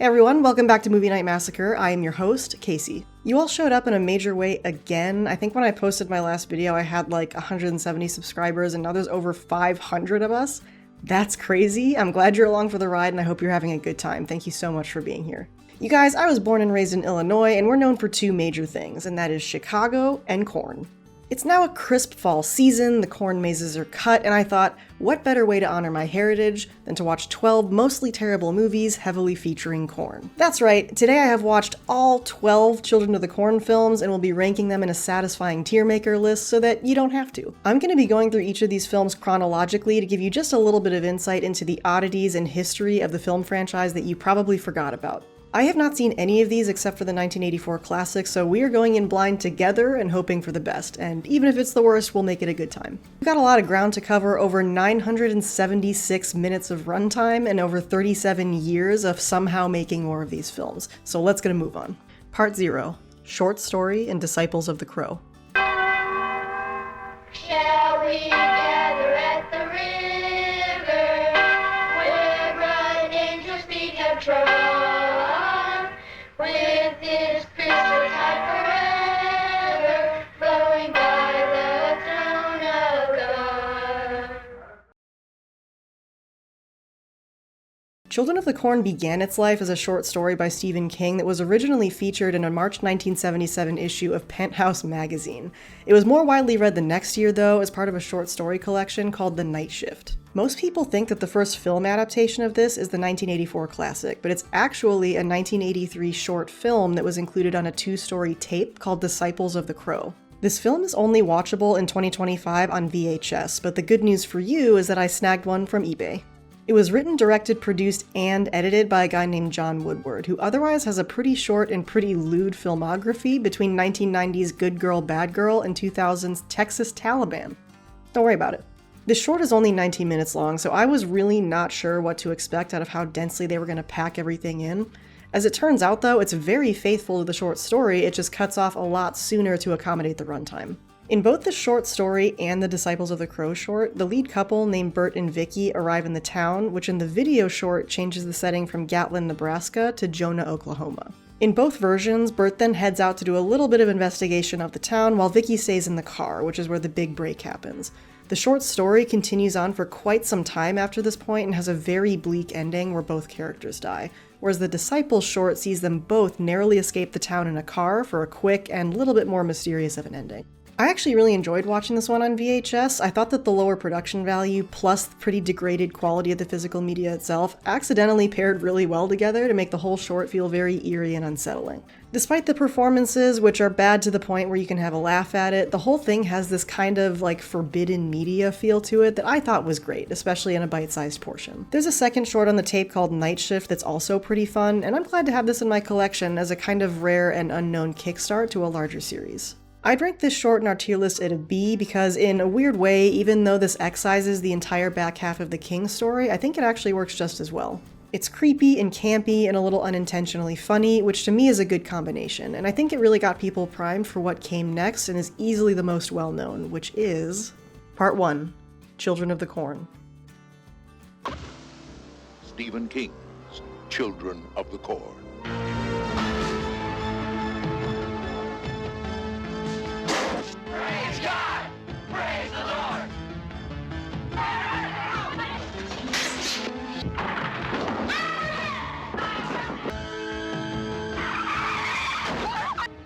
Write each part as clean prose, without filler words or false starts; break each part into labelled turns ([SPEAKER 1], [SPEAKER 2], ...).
[SPEAKER 1] Hey everyone, welcome back to Movie Night Massacre. I am your host, Casey. You all showed up in a major way again. I think when I posted my last video, I had like 170 subscribers, and now there's over 500 of us. That's crazy. I'm glad you're along for the ride, and I hope you're having a good time. Thank you so much for being here. You guys, I was born and raised in Illinois, and we're known for two major things, and that is Chicago and corn. It's now a crisp fall season, the corn mazes are cut, and I thought, what better way to honor my heritage than to watch 12 mostly terrible movies heavily featuring corn. That's right, today I have watched all 12 Children of the Corn films and will be ranking them in a satisfying tier maker list so that you don't have to. I'm going to be going through each of these films chronologically to give you just a little bit of insight into the oddities and history of the film franchise that you probably forgot about. I have not seen any of these except for the 1984 classic, so we are going in blind together and hoping for the best, and even if it's the worst, we'll make it a good time. We've got a lot of ground to cover, over 976 minutes of runtime, and over 37 years of somehow making more of these films, so let's get a move on. Part 0. Short Story and Disciples of the Crow.
[SPEAKER 2] Shall we gather at the river, where bright angels' feet have trod? With his crystal tide forever, flowing by the throne of God.
[SPEAKER 1] Children of the Corn began its life as a short story by Stephen King that was originally featured in a March 1977 issue of Penthouse magazine. It was more widely read the next year, though, as part of a short story collection called The Night Shift. Most people think that the first film adaptation of this is the 1984 classic, but it's actually a 1983 short film that was included on a two-story tape called Disciples of the Crow. This film is only watchable in 2025 on VHS, but the good news for you is that I snagged one from eBay. It was written, directed, produced, and edited by a guy named John Woodward, who otherwise has a pretty short and pretty lewd filmography between 1990's Good Girl, Bad Girl and 2000's Texas Taliban. Don't worry about it. This short is only 19 minutes long, so I was really not sure what to expect out of how densely they were going to pack everything in. As it turns out, though, it's very faithful to the short story, it just cuts off a lot sooner to accommodate the runtime. In both the short story and the Disciples of the Crow short, the lead couple named Bert and Vicky arrive in the town, which in the video short changes the setting from Gatlin, Nebraska to Jonah, Oklahoma. In both versions, Bert then heads out to do a little bit of investigation of the town while Vicky stays in the car, which is where the big break happens. The short story continues on for quite some time after this point and has a very bleak ending where both characters die, whereas the Disciples short sees them both narrowly escape the town in a car for a quick and little bit more mysterious of an ending. I actually really enjoyed watching this one on VHS. I thought that the lower production value plus the pretty degraded quality of the physical media itself accidentally paired really well together to make the whole short feel very eerie and unsettling. Despite the performances, which are bad to the point where you can have a laugh at it, the whole thing has this kind of like forbidden media feel to it that I thought was great, especially in a bite-sized portion. There's a second short on the tape called Night Shift that's also pretty fun, and I'm glad to have this in my collection as a kind of rare and unknown kickstart to a larger series. I'd rank this short in our tier list at a B because in a weird way, even though this excises the entire back half of the King story, I think it actually works just as well. It's creepy and campy and a little unintentionally funny, which to me is a good combination, and I think it really got people primed for what came next and is easily the most well-known, which is Part 1, Children of the Corn.
[SPEAKER 3] Stephen King's Children of the Corn.
[SPEAKER 2] Praise God! Praise the Lord!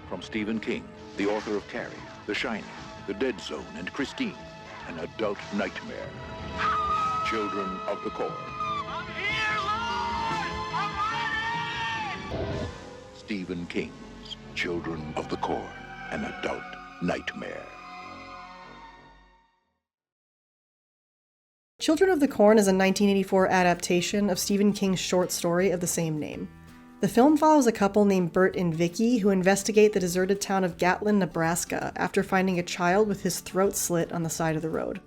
[SPEAKER 3] From Stephen King, the author of Carrie, The Shining, The Dead Zone, and Christine, an adult nightmare. Children of the Corn.
[SPEAKER 2] I'm here, Lord! I'm ready!
[SPEAKER 3] Stephen King's Children of the Corn, an adult nightmare.
[SPEAKER 1] Children of the Corn is a 1984 adaptation of Stephen King's short story of the same name. The film follows a couple named Bert and Vicky who investigate the deserted town of Gatlin, Nebraska after finding a child with his throat slit on the side of the road.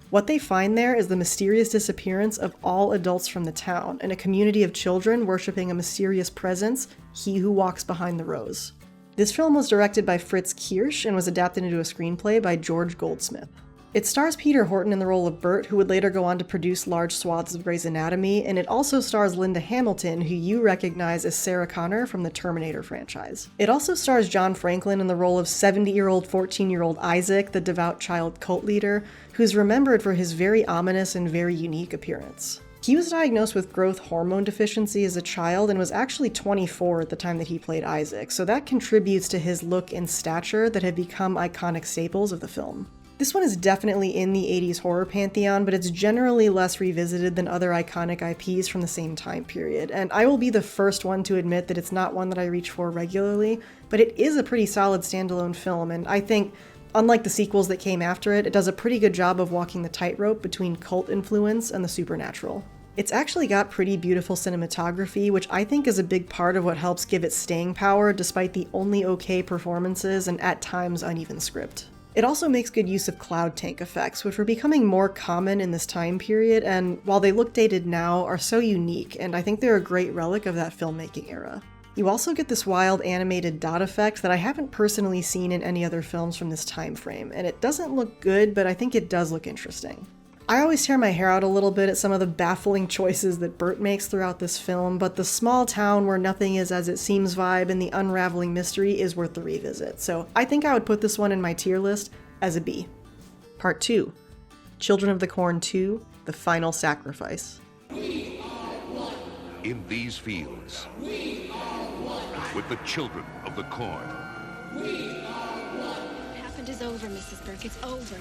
[SPEAKER 1] What they find there is the mysterious disappearance of all adults from the town and a community of children worshiping a mysterious presence, he who walks behind the rose. This film was directed by Fritz Kirsch and was adapted into a screenplay by George Goldsmith. It stars Peter Horton in the role of Bert, who would later go on to produce large swaths of Grey's Anatomy, and it also stars Linda Hamilton, who you recognize as Sarah Connor from the Terminator franchise. It also stars John Franklin in the role of 70-year-old, 14-year-old Isaac, the devout child cult leader, who's remembered for his very ominous and very unique appearance. He was diagnosed with growth hormone deficiency as a child and was actually 24 at the time that he played Isaac, so that contributes to his look and stature that have become iconic staples of the film. This one is definitely in the 80s horror pantheon, but it's generally less revisited than other iconic IPs from the same time period, and I will be the first one to admit that it's not one that I reach for regularly, but it is a pretty solid standalone film, and I think, unlike the sequels that came after it, it does a pretty good job of walking the tightrope between cult influence and the supernatural. It's actually got pretty beautiful cinematography, which I think is a big part of what helps give it staying power despite the only okay performances and at times uneven script. It also makes good use of cloud tank effects, which were becoming more common in this time period, and while they look dated now, are so unique, and I think they're a great relic of that filmmaking era. You also get this wild animated dot effect that I haven't personally seen in any other films from this time frame, and it doesn't look good, but I think it does look interesting. I always tear my hair out a little bit at some of the baffling choices that Bert makes throughout this film, but the small town where nothing is as it seems vibe and the unraveling mystery is worth the revisit, so I think I would put this one in my tier list as a B. Part 2. Children of the Corn 2, The Final Sacrifice.
[SPEAKER 3] In these fields, with the children of the corn,
[SPEAKER 4] What happened is over, Mrs. Burke. It's over.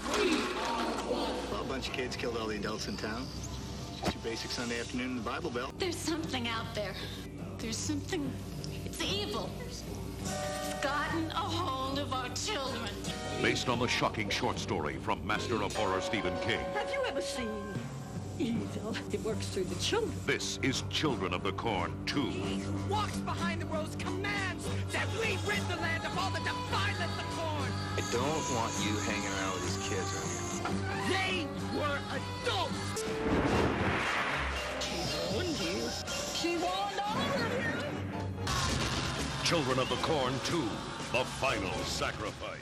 [SPEAKER 5] Well, a bunch of kids killed all the adults in town. Just your basic Sunday afternoon in the Bible Belt.
[SPEAKER 4] There's something out there. There's something. It's evil. It's gotten a hold of our children.
[SPEAKER 3] based on the shocking short story from master of horror Stephen King.
[SPEAKER 6] Have you ever seen evil? It works through the children.
[SPEAKER 3] This is Children of the Corn 2.
[SPEAKER 7] Walks behind the rose commands that we rid the land of all that defileth the corn.
[SPEAKER 5] I don't want you hanging around with these kids around here.
[SPEAKER 7] They were adults.
[SPEAKER 6] She warned you. She warned all of you.
[SPEAKER 3] Children of the Corn 2, The Final Sacrifice.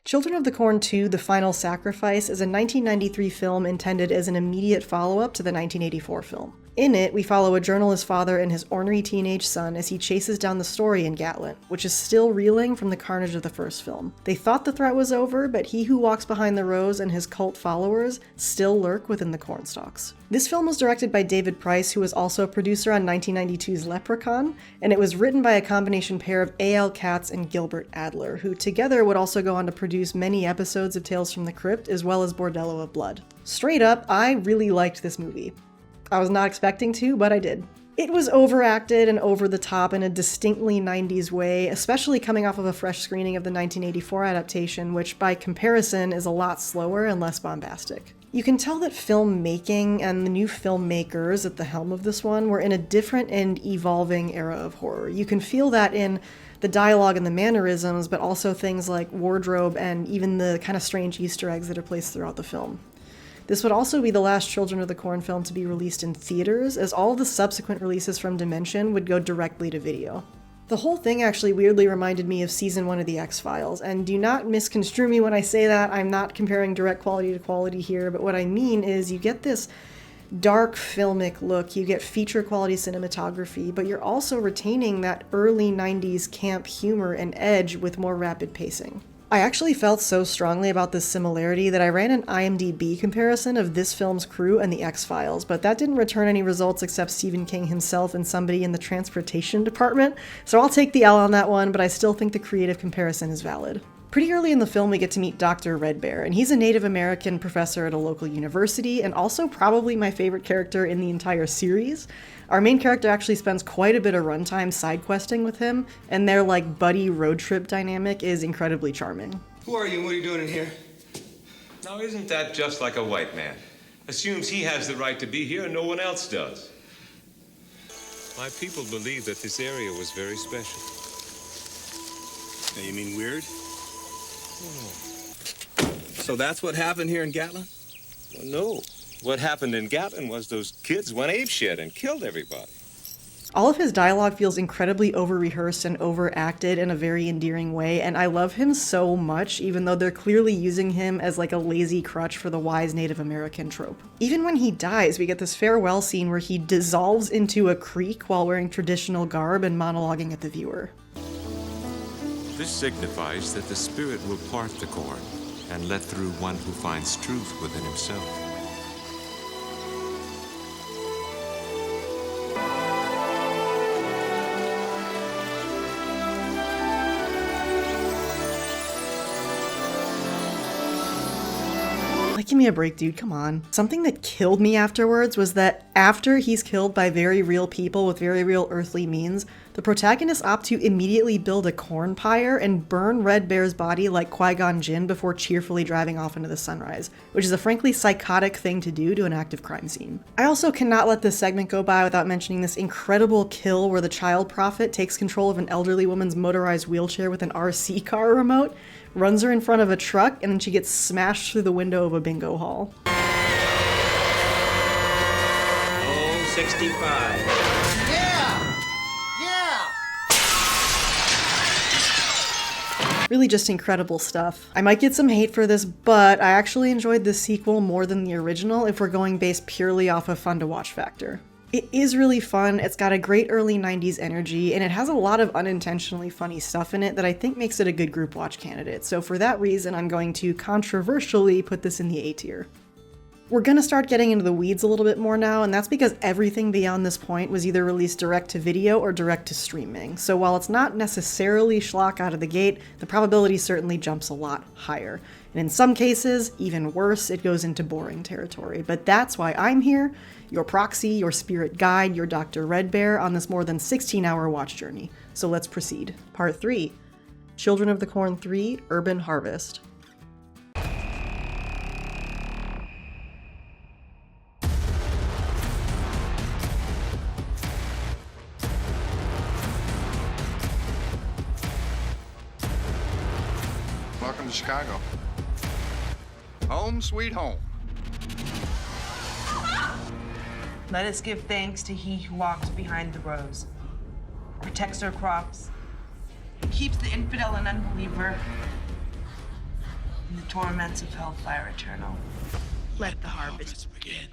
[SPEAKER 1] Children of the Corn 2, The Final Sacrifice is a 1993 film intended as an immediate follow-up to the 1984 film. In it, we follow a journalist's father and his ornery teenage son as he chases down the story in Gatlin, which is still reeling from the carnage of the first film. They thought the threat was over, but he who walks behind the rose and his cult followers still lurk within the corn stalks. This film was directed by David Price, who was also a producer on 1992's Leprechaun, and it was written by a combination pair of A.L. Katz and Gilbert Adler, who together would also go on to produce many episodes of Tales from the Crypt, as well as Bordello of Blood. Straight up, I really liked this movie. I was not expecting to, but I did. It was overacted and over the top in a distinctly 90s way, especially coming off of a fresh screening of the 1984 adaptation, which by comparison is a lot slower and less bombastic. You can tell that filmmaking and the new filmmakers at the helm of this one were in a different and evolving era of horror. You can feel that in the dialogue and the mannerisms, but also things like wardrobe and even the kind of strange Easter eggs that are placed throughout the film. This would also be the last Children of the Corn film to be released in theaters, as all the subsequent releases from Dimension would go directly to video. The whole thing actually weirdly reminded me of season 1 of The X-Files, and do not misconstrue me when I say that. I'm not comparing direct quality to quality here, but what I mean is you get this dark filmic look, you get feature quality cinematography, but you're also retaining that early 90s camp humor and edge with more rapid pacing. I actually felt so strongly about this similarity that I ran an IMDb comparison of this film's crew and The X-Files, but that didn't return any results except Stephen King himself and somebody in the transportation department, so I'll take the L on that one, but I still think the creative comparison is valid. Pretty early in the film, we get to meet Dr. Red Bear, and he's a Native American professor at a local university, and also probably my favorite character in the entire series. Our main character actually spends quite a bit of runtime side questing with him, and their buddy road trip dynamic is incredibly charming.
[SPEAKER 8] Who are you? What are you doing in here?
[SPEAKER 9] Now, isn't that just like a white man? Assumes he has the right to be here and no one else does. My people believe that this area was very special.
[SPEAKER 8] Now, you mean weird? So that's what happened here in Gatlin?
[SPEAKER 9] Well, no. What happened in Gatlin was those kids went apeshit and killed everybody.
[SPEAKER 1] All of his dialogue feels incredibly over-rehearsed and overacted in a very endearing way, and I love him so much, even though they're clearly using him as like a lazy crutch for the wise Native American trope. Even when he dies, we get this farewell scene where he dissolves into a creek while wearing traditional garb and monologuing at the viewer.
[SPEAKER 9] This signifies that the spirit will part the corn and let through one who finds truth within himself.
[SPEAKER 1] Like, give me a break, dude, come on. Something that killed me afterwards was that after he's killed by very real people with very real earthly means, the protagonists opt to immediately build a corn pyre and burn Red Bear's body like Qui-Gon Jinn before cheerfully driving off into the sunrise, which is a frankly psychotic thing to do to an active crime scene. I also cannot let this segment go by without mentioning this incredible kill where the child prophet takes control of an elderly woman's motorized wheelchair with an RC car remote, runs her in front of a truck, and then she gets smashed through the window of a bingo hall.
[SPEAKER 10] Oh, 65.
[SPEAKER 1] Really just incredible stuff. I might get some hate for this, but I actually enjoyed this sequel more than the original if we're going based purely off of fun to watch factor. It is really fun, it's got a great early 90s energy, and it has a lot of unintentionally funny stuff in it that I think makes it a good group watch candidate, so for that reason I'm going to controversially put this in the A tier. We're gonna start getting into the weeds a little bit more now, and that's because everything beyond this point was either released direct to video or direct to streaming. So while it's not necessarily schlock out of the gate, the probability certainly jumps a lot higher. And in some cases, even worse, it goes into boring territory. But that's why I'm here, your proxy, your spirit guide, your Dr. Red Bear on this more than 16-hour watch journey. So let's proceed. Part 3, Children of the Corn 3, Urban Harvest.
[SPEAKER 11] Welcome to Chicago. Home sweet home.
[SPEAKER 12] Let us give thanks to he who walks behind the rows, protects our crops, keeps the infidel and unbeliever in the torments of hellfire eternal. Let the harvest begin.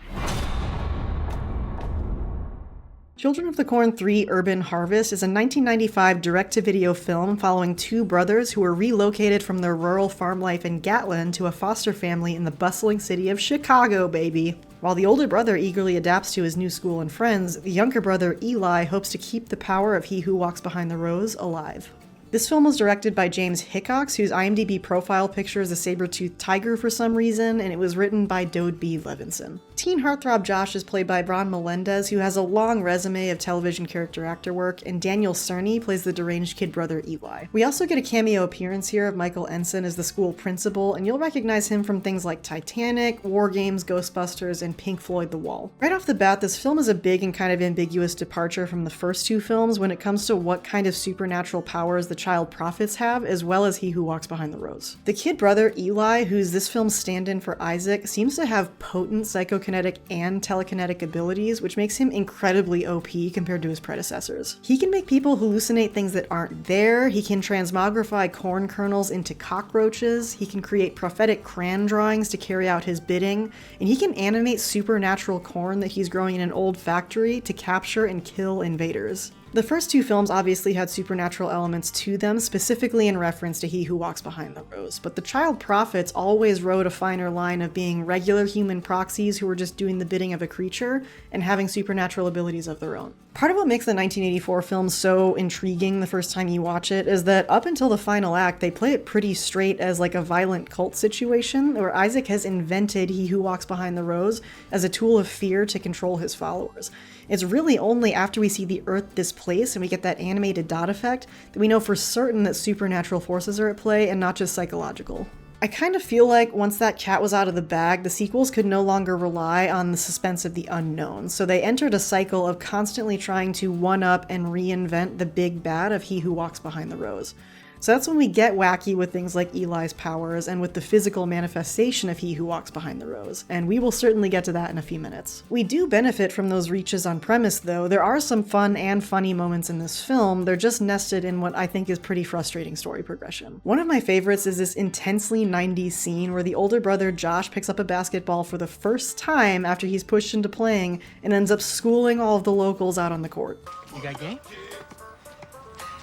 [SPEAKER 1] Children of the Corn 3 Urban Harvest is a 1995 direct-to-video film following two brothers who were relocated from their rural farm life in Gatlin to a foster family in the bustling city of Chicago, baby. While the older brother eagerly adapts to his new school and friends, the younger brother, Eli, hopes to keep the power of he who walks behind the rows alive. This film was directed by James Hickox, whose IMDb profile picture is a saber-toothed tiger for some reason, and it was written by Dode B. Levinson. Teen heartthrob Josh is played by Bron Melendez, who has a long resume of television character actor work, and Daniel Cerny plays the deranged kid brother Eli. We also get a cameo appearance here of Michael Ensign as the school principal, and you'll recognize him from things like Titanic, War Games, Ghostbusters, and Pink Floyd The Wall. Right off the bat, this film is a big and kind of ambiguous departure from the first two films when it comes to what kind of supernatural powers the child prophets have, as well as he who walks behind the rows. The kid brother, Eli, who's this film's stand-in for Isaac, seems to have potent psychokinetic and telekinetic abilities, which makes him incredibly OP compared to his predecessors. He can make people hallucinate things that aren't there, he can transmogrify corn kernels into cockroaches, he can create prophetic crayon drawings to carry out his bidding, and he can animate supernatural corn that he's growing in an old factory to capture and kill invaders. The first two films obviously had supernatural elements to them, specifically in reference to he who walks behind the rows, but the child prophets always rode a finer line of being regular human proxies who were just doing the bidding of a creature and having supernatural abilities of their own. Part of what makes the 1984 film so intriguing the first time you watch it is that up until the final act, they play it pretty straight as like a violent cult situation where Isaac has invented he who walks behind the rows as a tool of fear to control his followers. It's really only after we see the earth displace and we get that animated dot effect that we know for certain that supernatural forces are at play and not just psychological. I kind of feel like once that cat was out of the bag, the sequels could no longer rely on the suspense of the unknown, so they entered a cycle of constantly trying to one-up and reinvent the big bad of he who walks behind the rows. So that's when we get wacky with things like Eli's powers and with the physical manifestation of He Who Walks Behind the Rose, and we will certainly get to that in a few minutes. We do benefit from those reaches on premise though. There are some fun and funny moments in this film, they're just nested in what I think is pretty frustrating story progression. One of my favorites is this intensely 90s scene where the older brother Josh picks up a basketball for the first time after he's pushed into playing and ends up schooling all of the locals out on the court.
[SPEAKER 7] You got game?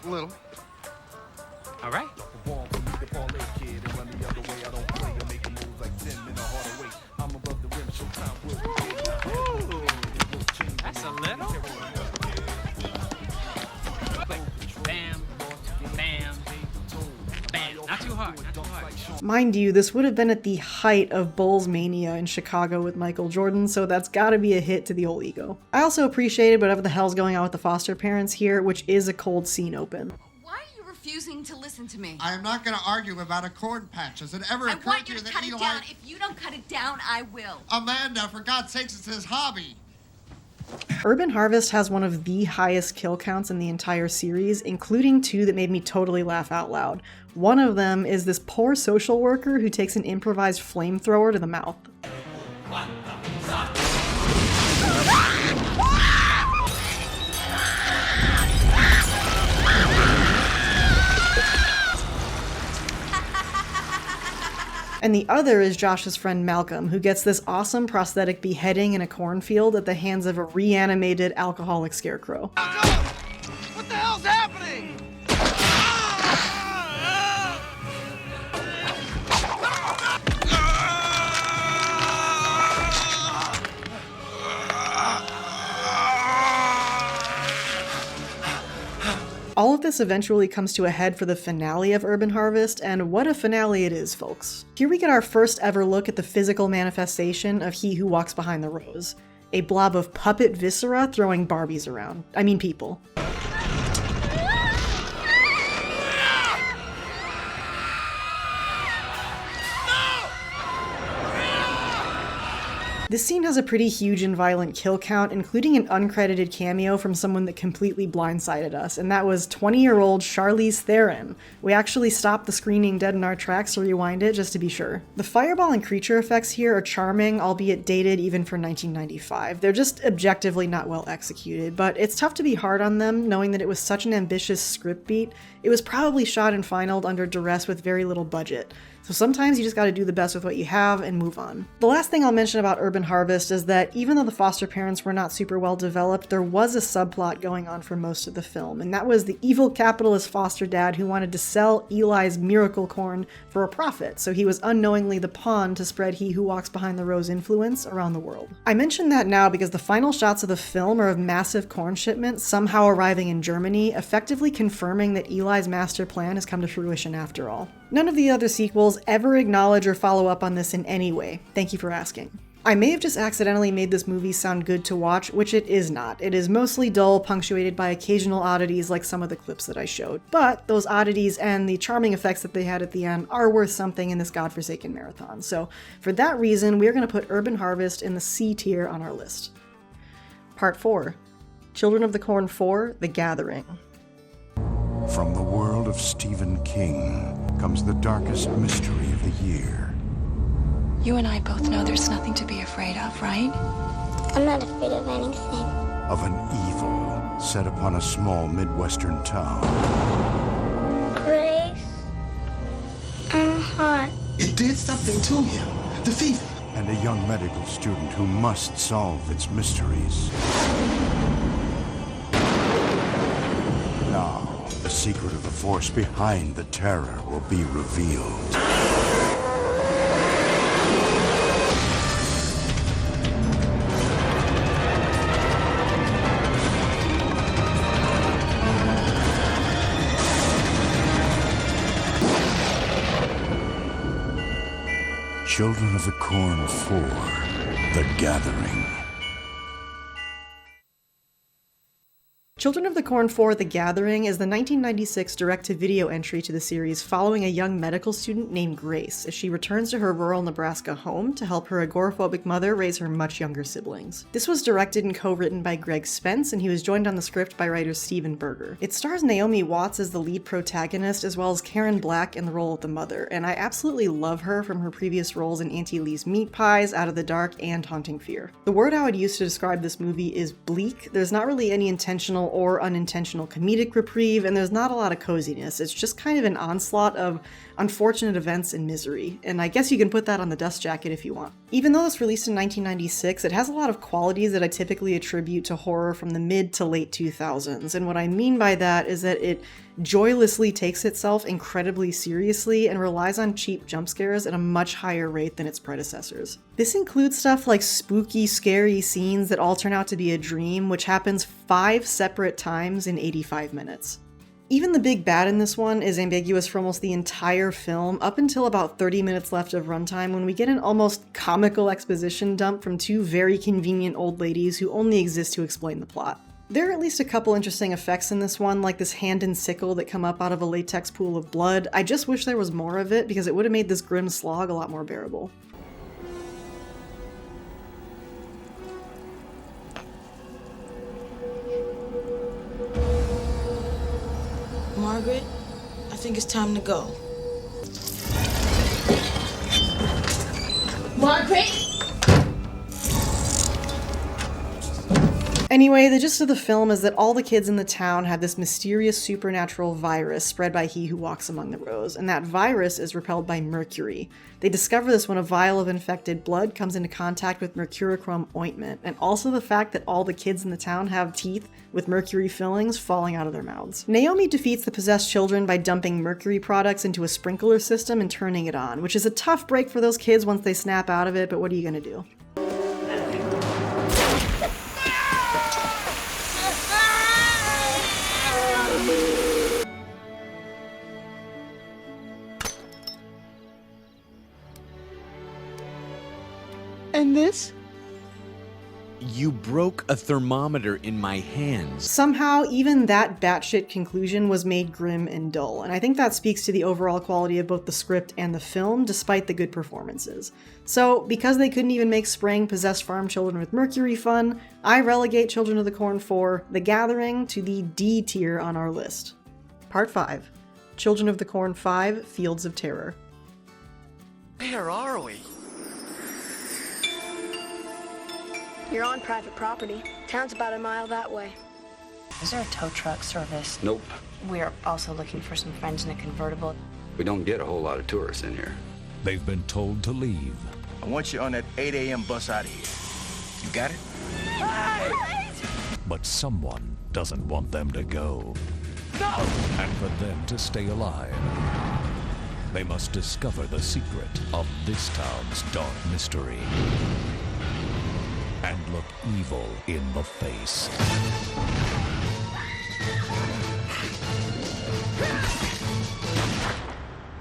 [SPEAKER 11] A little.
[SPEAKER 7] All right. That's a little. Bam, bam, bam. Not too hard, not too hard.
[SPEAKER 1] Mind you, this would have been at the height of Bulls mania in Chicago with Michael Jordan, so that's gotta be a hit to the old ego. I also appreciated whatever the hell's going on with the foster parents here, which is a cold scene open.
[SPEAKER 13] Refusing to listen to me.
[SPEAKER 14] I am not going to argue about a corn patch. Has it ever occurred to you that
[SPEAKER 13] I want you to cut it down. If you don't cut it down, I will.
[SPEAKER 14] Amanda, for God's sakes, it's his hobby.
[SPEAKER 1] Urban Harvest has one of the highest kill counts in the entire series, including two that made me totally laugh out loud. One of them is this poor social worker who takes an improvised flamethrower to the mouth. And the other is Josh's friend Malcolm, who gets this awesome prosthetic beheading in a cornfield at the hands of a reanimated alcoholic scarecrow.
[SPEAKER 7] What the hell's happening?
[SPEAKER 1] All of this eventually comes to a head for the finale of Urban Harvest, and what a finale it is, folks. Here we get our first ever look at the physical manifestation of He Who Walks Behind the Rose. A blob of puppet viscera throwing Barbies around. I mean people. This scene has a pretty huge and violent kill count, including an uncredited cameo from someone that completely blindsided us, and that was 20-year-old Charlize Theron. We actually stopped the screening dead in our tracks to rewind it just to be sure. The fireball and creature effects here are charming, albeit dated even for 1995. They're just objectively not well executed, but it's tough to be hard on them knowing that it was such an ambitious script beat. It was probably shot and finaled under duress with very little budget. So sometimes you just gotta do the best with what you have and move on. The last thing I'll mention about Urban Harvest is that even though the foster parents were not super well developed, there was a subplot going on for most of the film, and that was the evil capitalist foster dad who wanted to sell Eli's miracle corn for a profit, so he was unknowingly the pawn to spread He Who Walks Behind the Rose influence around the world. I mention that now because the final shots of the film are of massive corn shipments somehow arriving in Germany, effectively confirming that Eli's master plan has come to fruition after all. None of the other sequels ever acknowledge or follow up on this in any way. Thank you for asking. I may have just accidentally made this movie sound good to watch, which it is not. It is mostly dull, punctuated by occasional oddities like some of the clips that I showed. But those oddities and the charming effects that they had at the end are worth something in this godforsaken marathon. So for that reason, we're going to put Urban Harvest in the C tier on our list. Part 4. Children of the Corn 4, The Gathering.
[SPEAKER 15] From the world of Stephen King comes the darkest mystery of the year.
[SPEAKER 16] You and I both know there's nothing to be afraid of, right?
[SPEAKER 2] I'm not afraid of anything.
[SPEAKER 15] Of an evil set upon a small Midwestern town.
[SPEAKER 2] Grace, I'm hot.
[SPEAKER 14] It did something to him. The fever.
[SPEAKER 15] And a young medical student who must solve its mysteries. Now, the secret of the force behind the terror will be revealed. Children of the Corn 4, The Gathering.
[SPEAKER 1] Children of the Corn 4: The Gathering is the 1996 direct-to-video entry to the series following a young medical student named Grace as she returns to her rural Nebraska home to help her agoraphobic mother raise her much younger siblings. This was directed and co-written by Greg Spence, and he was joined on the script by writer Stephen Berger. It stars Naomi Watts as the lead protagonist, as well as Karen Black in the role of the mother, and I absolutely love her from her previous roles in Auntie Lee's Meat Pies, Out of the Dark, and Haunting Fear. The word I would use to describe this movie is bleak. There's not really any intentional or unintentional comedic reprieve, and there's not a lot of coziness. It's just kind of an onslaught of unfortunate events and misery, and I guess you can put that on the dust jacket if you want. Even though it's released in 1996, it has a lot of qualities that I typically attribute to horror from the mid to late 2000s, and what I mean by that is that it joylessly takes itself incredibly seriously and relies on cheap jump scares at a much higher rate than its predecessors. This includes stuff like spooky, scary scenes that all turn out to be a dream, which happens 5 separate times in 85 minutes. Even the big bad in this one is ambiguous for almost the entire film, up until about 30 minutes left of runtime when we get an almost comical exposition dump from 2 very convenient old ladies who only exist to explain the plot. There are at least a couple interesting effects in this one, like this hand and sickle that come up out of a latex pool of blood. I just wish there was more of it because it would have made this grim slog a lot more bearable.
[SPEAKER 17] Margaret, I think it's time to go. Margaret!
[SPEAKER 1] Anyway, the gist of the film is that all the kids in the town have this mysterious supernatural virus spread by he who walks among the rows, and that virus is repelled by mercury. They discover this when a vial of infected blood comes into contact with mercurochrome ointment, and also the fact that all the kids in the town have teeth with mercury fillings falling out of their mouths. Naomi defeats the possessed children by dumping mercury products into a sprinkler system and turning it on, which is a tough break for those kids once they snap out of it, but what are you gonna do?
[SPEAKER 18] And this? You broke a thermometer in my hands.
[SPEAKER 1] Somehow, even that batshit conclusion was made grim and dull, and I think that speaks to the overall quality of both the script and the film, despite the good performances. So, because they couldn't even make spraying possessed farm children with mercury fun, I relegate Children of the Corn 4: The Gathering to the D tier on our list. Part 5. Children of the Corn 5: Fields of Terror.
[SPEAKER 19] Where are we?
[SPEAKER 20] You're on private property. Town's about a mile that way.
[SPEAKER 21] Is there a tow truck service?
[SPEAKER 22] Nope.
[SPEAKER 21] We're also looking for some friends in a convertible.
[SPEAKER 22] We don't get a whole lot of tourists in here.
[SPEAKER 23] They've been told to leave.
[SPEAKER 5] I want you on that 8 a.m. bus out of here. You got it?
[SPEAKER 23] But someone doesn't want them to go.
[SPEAKER 7] No!
[SPEAKER 23] And for them to stay alive, they must discover the secret of this town's dark mystery and look evil in the face.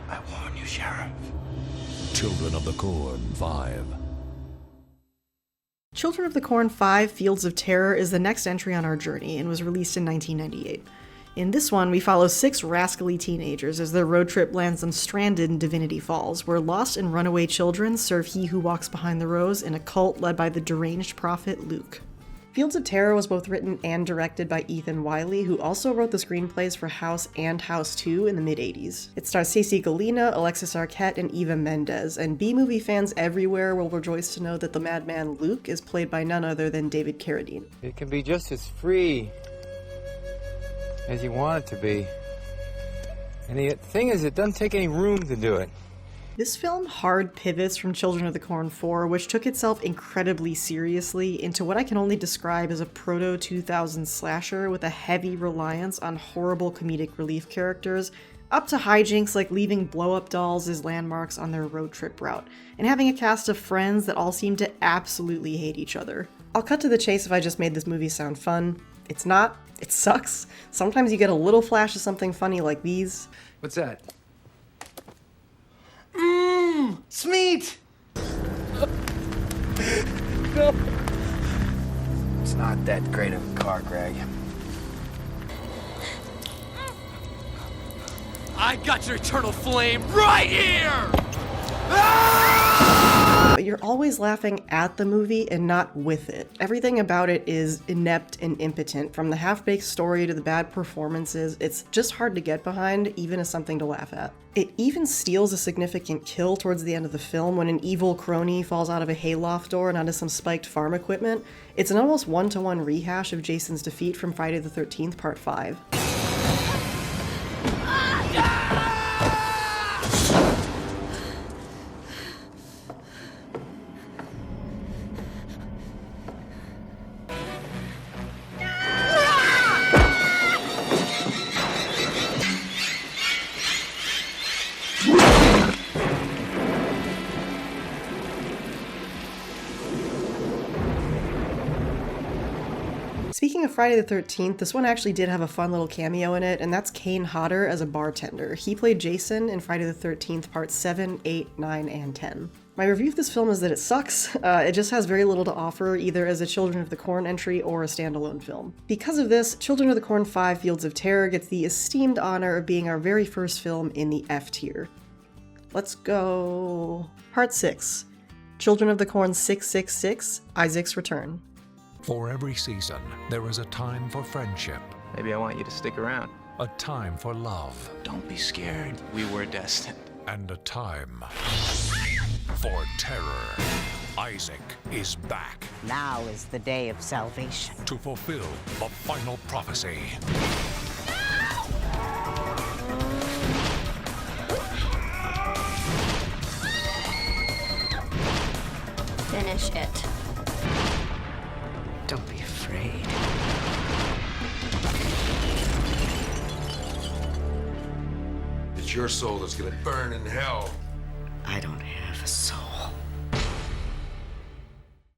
[SPEAKER 5] I warn you, Sheriff.
[SPEAKER 23] Children of the Corn 5.
[SPEAKER 1] Children of the Corn 5: Fields of Terror is the next entry on our journey and was released in 1998. In this one, we follow 6 rascally teenagers as their road trip lands them stranded in Divinity Falls, where lost and runaway children serve He Who Walks Behind the Rows in a cult led by the deranged prophet Luke. Fields of Terror was both written and directed by Ethan Wiley, who also wrote the screenplays for House and House 2 in the mid-80s. It stars Stacey Galina, Alexis Arquette, and Eva Mendes, and B-movie fans everywhere will rejoice to know that the madman Luke is played by none other than David Carradine.
[SPEAKER 24] It can be just as free as you want it to be. And the thing is, it doesn't take any room to do it.
[SPEAKER 1] This film hard pivots from Children of the Corn 4, which took itself incredibly seriously, into what I can only describe as a proto-2000s slasher with a heavy reliance on horrible comedic relief characters, up to hijinks like leaving blow-up dolls as landmarks on their road trip route, and having a cast of friends that all seem to absolutely hate each other. I'll cut to the chase if I just made this movie sound fun. It's not. It sucks. Sometimes you get a little flash of something funny like these.
[SPEAKER 24] What's that?
[SPEAKER 5] Smeet!
[SPEAKER 24] No. It's not that great of a car, Greg.
[SPEAKER 19] I got your eternal flame right here!
[SPEAKER 1] But you're always laughing at the movie and not with it. Everything about it is inept and impotent, from the half-baked story to the bad performances. It's just hard to get behind, even as something to laugh at. It even steals a significant kill towards the end of the film when an evil crony falls out of a hayloft door and onto some spiked farm equipment. It's an almost one-to-one rehash of Jason's defeat from Friday the 13th Part 5. Speaking of Friday the 13th, this one actually did have a fun little cameo in it, and that's Kane Hodder as a bartender. He played Jason in Friday the 13th Parts 7, 8, 9, and 10. My review of this film is that it sucks. It just has very little to offer, either as a Children of the Corn entry or a standalone film. Because of this, Children of the Corn 5 Fields of Terror gets the esteemed honor of being our very first film in the F tier. Let's go... Part 6. Children of the Corn 666, Isaac's Return.
[SPEAKER 23] For every season, there is a time for friendship.
[SPEAKER 3] Maybe I want you to stick around.
[SPEAKER 23] A time for love.
[SPEAKER 3] Don't be scared. We were destined.
[SPEAKER 23] And a time for terror. Isaac is back.
[SPEAKER 4] Now is the day of salvation.
[SPEAKER 23] To fulfill the final prophecy.
[SPEAKER 6] Finish it.
[SPEAKER 4] Don't be afraid.
[SPEAKER 8] It's your soul that's gonna burn in hell.
[SPEAKER 4] I don't have a soul.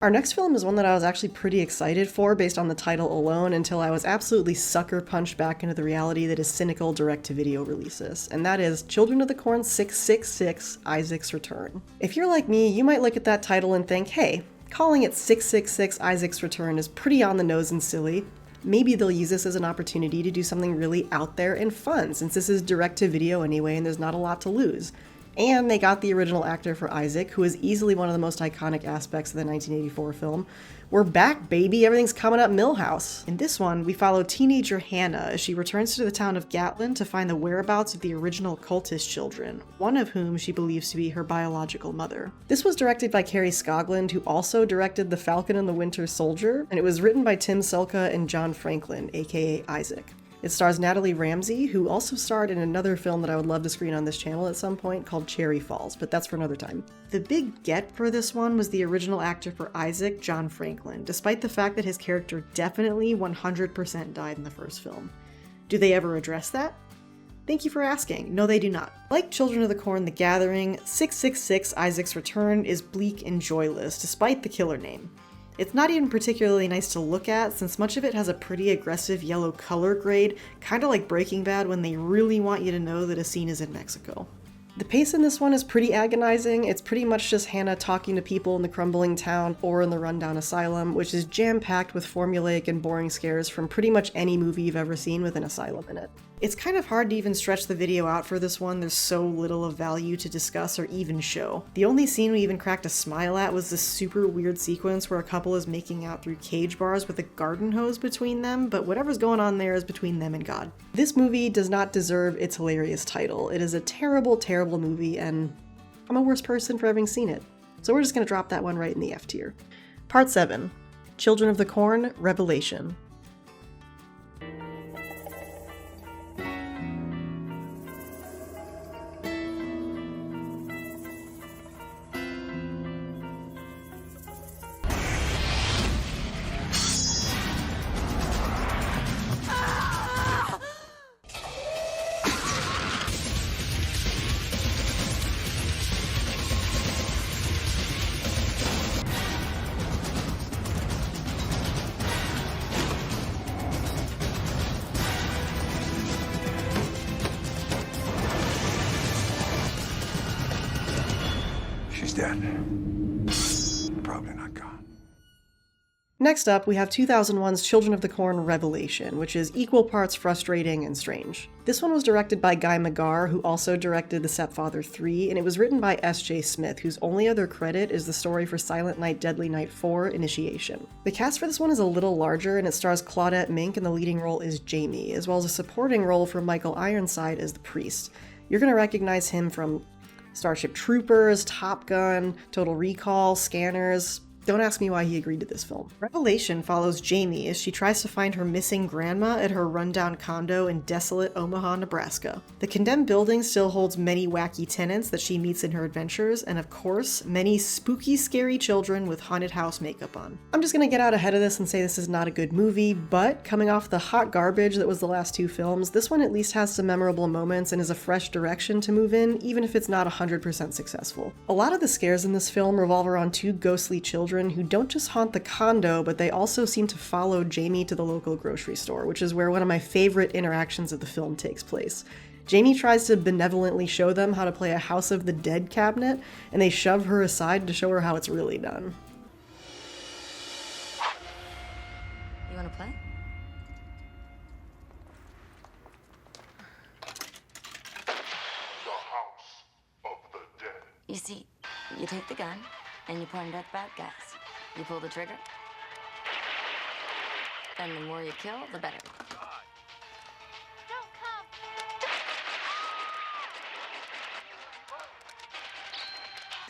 [SPEAKER 1] Our next film is one that I was actually pretty excited for based on the title alone, until I was absolutely sucker punched back into the reality that is cynical direct-to-video releases, and that is Children of the Corn 666, Isaac's Return. If you're like me, you might look at that title and think, hey, calling it 666 Isaac's Return is pretty on the nose and silly. Maybe they'll use this as an opportunity to do something really out there and fun, since this is direct-to-video anyway and there's not a lot to lose. And they got the original actor for Isaac, who is easily one of the most iconic aspects of the 1984 film. We're back, baby! Everything's coming up Millhouse! In this one, we follow teenager Hannah as she returns to the town of Gatlin to find the whereabouts of the original cultist children, one of whom she believes to be her biological mother. This was directed by Cary Scogland, who also directed The Falcon and the Winter Soldier, and it was written by Tim Selka and John Franklin, aka Isaac. It stars Natalie Ramsey, who also starred in another film that I would love to screen on this channel at some point called Cherry Falls, but that's for another time. The big get for this one was the original actor for Isaac, John Franklin, despite the fact that his character definitely 100% died in the first film. Do they ever address that? Thank you for asking. No, they do not. Like Children of the Corn: The Gathering, 666 Isaac's Return is bleak and joyless, despite the killer name. It's not even particularly nice to look at, since much of it has a pretty aggressive yellow color grade, kinda like Breaking Bad when they really want you to know that a scene is in Mexico. The pace in this one is pretty agonizing. It's pretty much just Hannah talking to people in the crumbling town or in the rundown asylum, which is jam-packed with formulaic and boring scares from pretty much any movie you've ever seen with an asylum in it. It's kind of hard to even stretch the video out for this one. There's so little of value to discuss or even show. The only scene we even cracked a smile at was this super weird sequence where a couple is making out through cage bars with a garden hose between them, but whatever's going on there is between them and God. This movie does not deserve its hilarious title. It is a terrible, terrible movie, and I'm a worse person for having seen it. So we're just gonna drop that one right in the F tier. Part 7. Children of the Corn: Revelation.
[SPEAKER 15] She's dead. Probably not gone.
[SPEAKER 1] Next up, we have 2001's Children of the Corn Revelation, which is equal parts frustrating and strange. This one was directed by Guy Magar, who also directed The Stepfather 3, and it was written by S.J. Smith, whose only other credit is the story for Silent Night, Deadly Night 4, Initiation. The cast for this one is a little larger, and it stars Claudette Mink, and the leading role is Jamie, as well as a supporting role for Michael Ironside as the priest. You're going to recognize him from Starship Troopers, Top Gun, Total Recall, Scanners. Don't ask me why he agreed to this film. Revelation follows Jamie as she tries to find her missing grandma at her rundown condo in desolate Omaha, Nebraska. The condemned building still holds many wacky tenants that she meets in her adventures, and of course, many spooky, scary children with haunted house makeup on. I'm just gonna get out ahead of this and say this is not a good movie, but coming off the hot garbage that was the last two films, this one at least has some memorable moments and is a fresh direction to move in, even if it's not 100% successful. A lot of the scares in this film revolve around two ghostly children who don't just haunt the condo, but they also seem to follow Jamie to the local grocery store, which is where one of my favorite interactions of the film takes place. Jamie tries to benevolently show them how to play a House of the Dead cabinet, and they shove her aside to show her how it's really done.
[SPEAKER 21] You wanna play?
[SPEAKER 15] The House of the Dead.
[SPEAKER 21] You see, you take the gun, and you point it at the bad guys. You pull the trigger, and the more you kill, the better.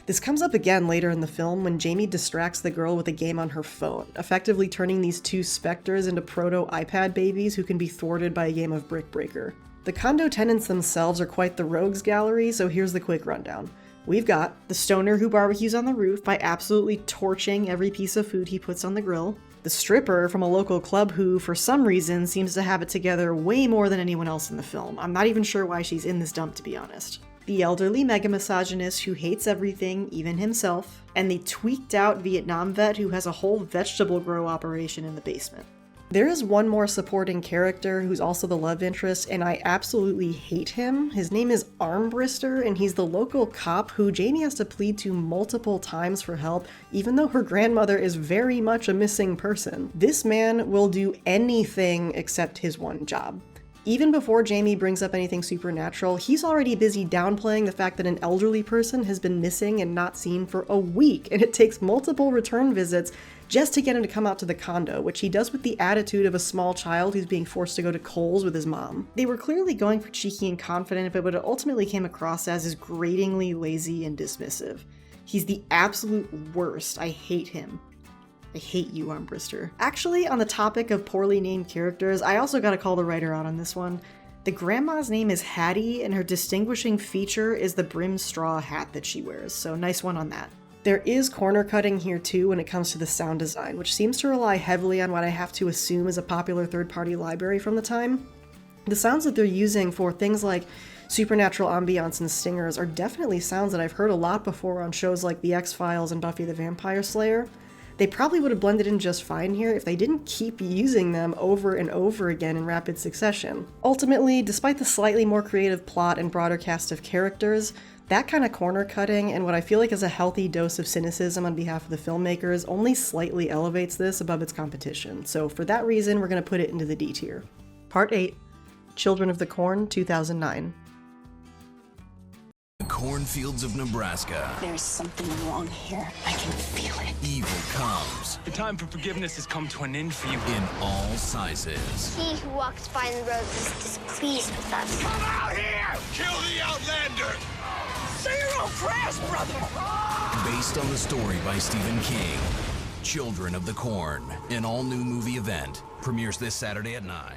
[SPEAKER 1] This comes up again later in the film when Jamie distracts the girl with a game on her phone, effectively turning these two specters into proto-iPad babies who can be thwarted by a game of Brick Breaker. The condo tenants themselves are quite the rogues gallery, so here's the quick rundown. We've got the stoner who barbecues on the roof by absolutely torching every piece of food he puts on the grill, the stripper from a local club who, for some reason, seems to have it together way more than anyone else in the film. I'm not even sure why she's in this dump, to be honest. The elderly mega-misogynist who hates everything, even himself, and the tweaked-out Vietnam vet who has a whole vegetable grow operation in the basement. There is one more supporting character who's also the love interest, and I absolutely hate him. His name is Armbrister, and he's the local cop who Jamie has to plead to multiple times for help, even though her grandmother is very much a missing person. This man will do anything except his one job. Even before Jamie brings up anything supernatural, he's already busy downplaying the fact that an elderly person has been missing and not seen for a week, and it takes multiple return visits just to get him to come out to the condo, which he does with the attitude of a small child who's being forced to go to Kohl's with his mom. They were clearly going for cheeky and confident, but it ultimately came across as is gratingly lazy and dismissive. He's the absolute worst. I hate him. I hate you, Armbrister. Actually, on the topic of poorly named characters, I also gotta call the writer out on this one. The grandma's name is Hattie, and her distinguishing feature is the brimmed straw hat that she wears, so nice one on that. There is corner cutting here too when it comes to the sound design, which seems to rely heavily on what I have to assume is a popular third-party library from the time. The sounds that they're using for things like supernatural ambiance and stingers are definitely sounds that I've heard a lot before on shows like The X-Files and Buffy the Vampire Slayer. They probably would have blended in just fine here if they didn't keep using them over and over again in rapid succession. Ultimately, despite the slightly more creative plot and broader cast of characters, that kind of corner cutting and what I feel like is a healthy dose of cynicism on behalf of the filmmakers only slightly elevates this above its competition. So for that reason, we're going to put it into the D tier. Part 8, Children of the Corn, 2009.
[SPEAKER 9] The cornfields of Nebraska.
[SPEAKER 21] There's something wrong here. I can feel it.
[SPEAKER 9] Evil comes.
[SPEAKER 19] The time for forgiveness has come to an end for you.
[SPEAKER 9] In all sizes.
[SPEAKER 2] He who walks by the road is displeased with us.
[SPEAKER 8] Come out here! Kill the Outlander!
[SPEAKER 7] Zero crash, brother!
[SPEAKER 9] Based on the story by Stephen King. Children of the Corn, an all-new movie event. Premieres this Saturday at 9.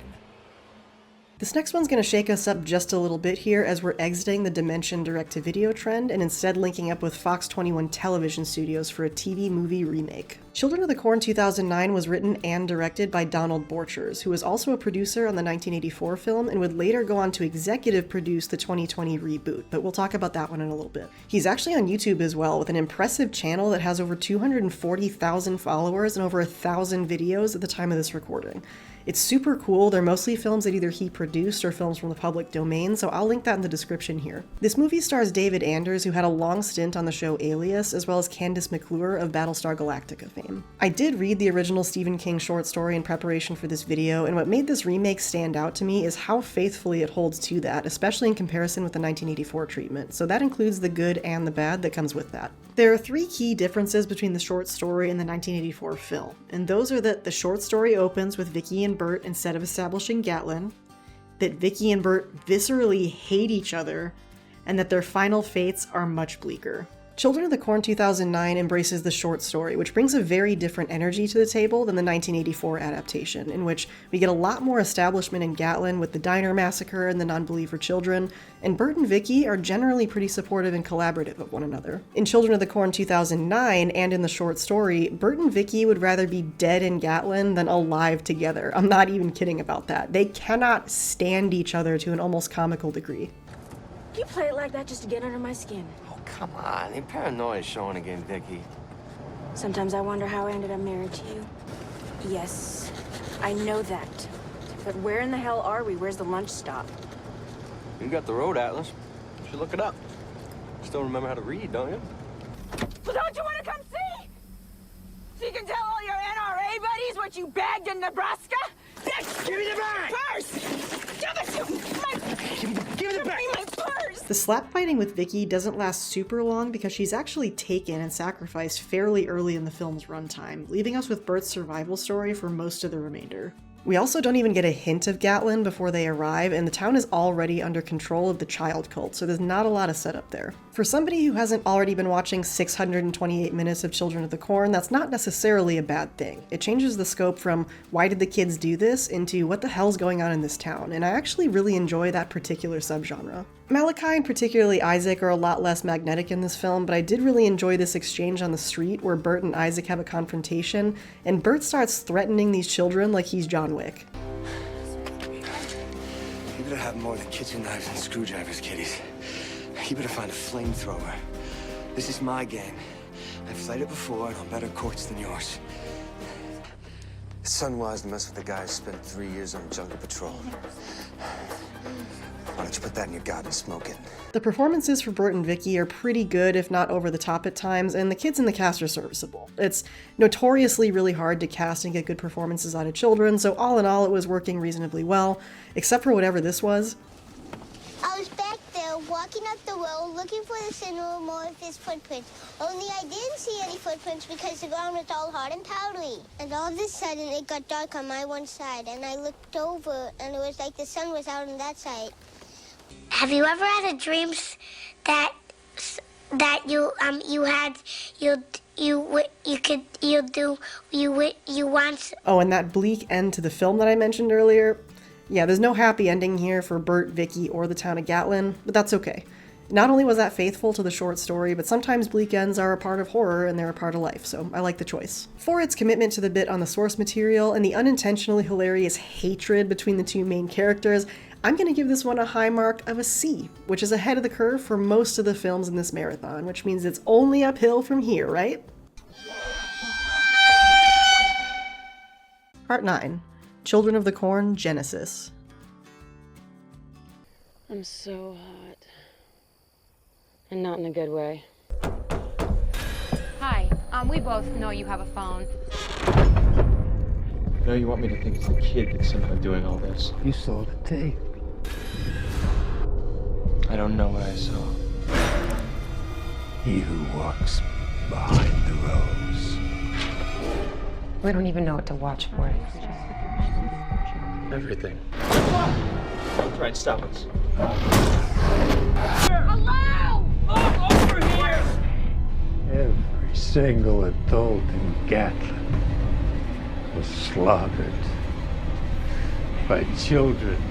[SPEAKER 1] This next one's going to shake us up just a little bit here as we're exiting the Dimension direct-to-video trend and instead linking up with Fox 21 Television Studios for a TV movie remake. Children of the Corn 2009 was written and directed by Donald Borchers, who was also a producer on the 1984 film and would later go on to executive produce the 2020 reboot, but we'll talk about that one in a little bit. He's actually on YouTube as well, with an impressive channel that has over 240,000 followers and over 1,000 videos at the time of this recording. It's super cool. They're mostly films that either he produced or films from the public domain, so I'll link that in the description here. This movie stars David Anders, who had a long stint on the show Alias, as well as Candice McClure of Battlestar Galactica fame. name. I did read the original Stephen King short story in preparation for this video, and what made this remake stand out to me is how faithfully it holds to that, especially in comparison with the 1984 treatment. So that includes the good and the bad that comes with that. There are 3 key differences between the short story and the 1984 film, and those are that the short story opens with Vicky and Bert instead of establishing Gatlin, that Vicky and Bert viscerally hate each other, and that their final fates are much bleaker. Children of the Corn 2009 embraces the short story, which brings a very different energy to the table than the 1984 adaptation, in which we get a lot more establishment in Gatlin with the diner massacre and the non-believer children, and Bert and Vicky are generally pretty supportive and collaborative of one another. In Children of the Corn 2009 and in the short story, Bert and Vicky would rather be dead in Gatlin than alive together. I'm not even kidding about that. They cannot stand each other to an almost comical degree.
[SPEAKER 20] You play it like that just to get under my skin.
[SPEAKER 10] Come on, your paranoia is showing again, Vicky.
[SPEAKER 20] Sometimes I wonder how I ended up married to you. Yes, I know that. But where in the hell are we? Where's the lunch stop?
[SPEAKER 10] You got the road atlas. You should look it up. Still remember how to read, don't you?
[SPEAKER 20] Well, don't you want to come see? So you can tell all your NRA buddies what you bagged in Nebraska? Give me the bag! Purse! Give it to me! Give me the bag! My purse!
[SPEAKER 1] The slap fighting with Vicky doesn't last super long because she's actually taken and sacrificed fairly early in the film's runtime, leaving us with Bert's survival story for most of the remainder. We also don't even get a hint of Gatlin before they arrive, and the town is already under control of the child cult, so there's not a lot of setup there. For somebody who hasn't already been watching 628 minutes of Children of the Corn, that's not necessarily a bad thing. It changes the scope from why did the kids do this into what the hell's going on in this town, and I actually really enjoy that particular subgenre. Malachi and particularly Isaac are a lot less magnetic in this film, but I did really enjoy this exchange on the street where Bert and Isaac have a confrontation, and Bert starts threatening these children like he's John Wick.
[SPEAKER 10] You better have more than kitchen knives and screwdrivers, kiddies. You better find a flamethrower. This is my game. I've played it before and on better courts than yours. It's unwise to mess with the guy who spent 3 years on jungle patrol. Why don't you put that in your god and smoke it?
[SPEAKER 1] The performances for Bert and Vicky are pretty good, if not over the top at times, and the kids in the cast are serviceable. It's notoriously really hard to cast and get good performances out of children, so all in all it was working reasonably well, except for whatever this was.
[SPEAKER 2] I was back there walking up the road looking for the scent of more of his footprints. Only I didn't see any footprints because the ground was all hard and powdery. And all of a sudden it got dark on my one side, and I looked over and it was like the sun was out on that side. Have you ever had a dream that you once?
[SPEAKER 1] Oh, and that bleak end to the film that I mentioned earlier? Yeah, there's no happy ending here for Bert, Vicky, or the town of Gatlin, but that's okay. Not only was that faithful to the short story, but sometimes bleak ends are a part of horror and they're a part of life, so I like the choice. For its commitment to the bit on the source material and the unintentionally hilarious hatred between the two main characters, I'm going to give this one a high mark of a C, which is ahead of the curve for most of the films in this marathon, which means it's only uphill from here, right? Part 9. Children of the Corn Genesis.
[SPEAKER 11] I'm so hot. And not in a good way.
[SPEAKER 12] Hi, we both know you have a phone.
[SPEAKER 19] I know you want me to think it's the kid that's somehow doing all this.
[SPEAKER 14] You saw the tape.
[SPEAKER 19] I don't know what I saw.
[SPEAKER 15] He who walks behind the rose.
[SPEAKER 12] We don't even know what to watch for.
[SPEAKER 19] Everything. Try and stop us.
[SPEAKER 7] Hello! Look over here!
[SPEAKER 14] Every single adult in Gatlin was slaughtered by children.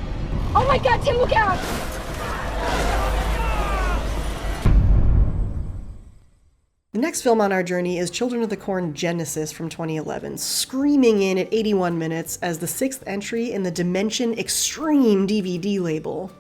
[SPEAKER 7] Oh my God, Tim, look out!
[SPEAKER 1] The next film on our journey is Children of the Corn Genesis from 2011, screaming in at 81 minutes as the 6th entry in the Dimension Extreme DVD label.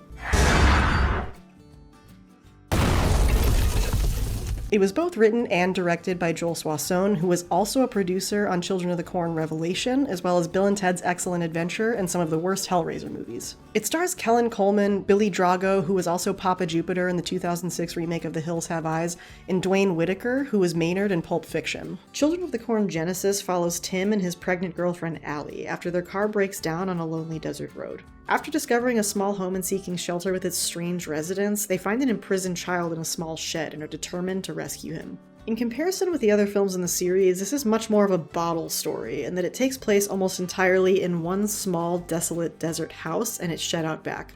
[SPEAKER 1] It was both written and directed by Joel Soisson, who was also a producer on Children of the Corn Revelation, as well as Bill and Ted's Excellent Adventure and some of the worst Hellraiser movies. It stars Kellen Coleman, Billy Drago, who was also Papa Jupiter in the 2006 remake of The Hills Have Eyes, and Dwayne Whitaker, who was Maynard in Pulp Fiction. Children of the Corn Genesis follows Tim and his pregnant girlfriend Allie after their car breaks down on a lonely desert road. After discovering a small home and seeking shelter with its strange residents, they find an imprisoned child in a small shed and are determined to rescue him. In comparison with the other films in the series, this is much more of a bottle story, in that it takes place almost entirely in one small, desolate desert house and it's shed out back.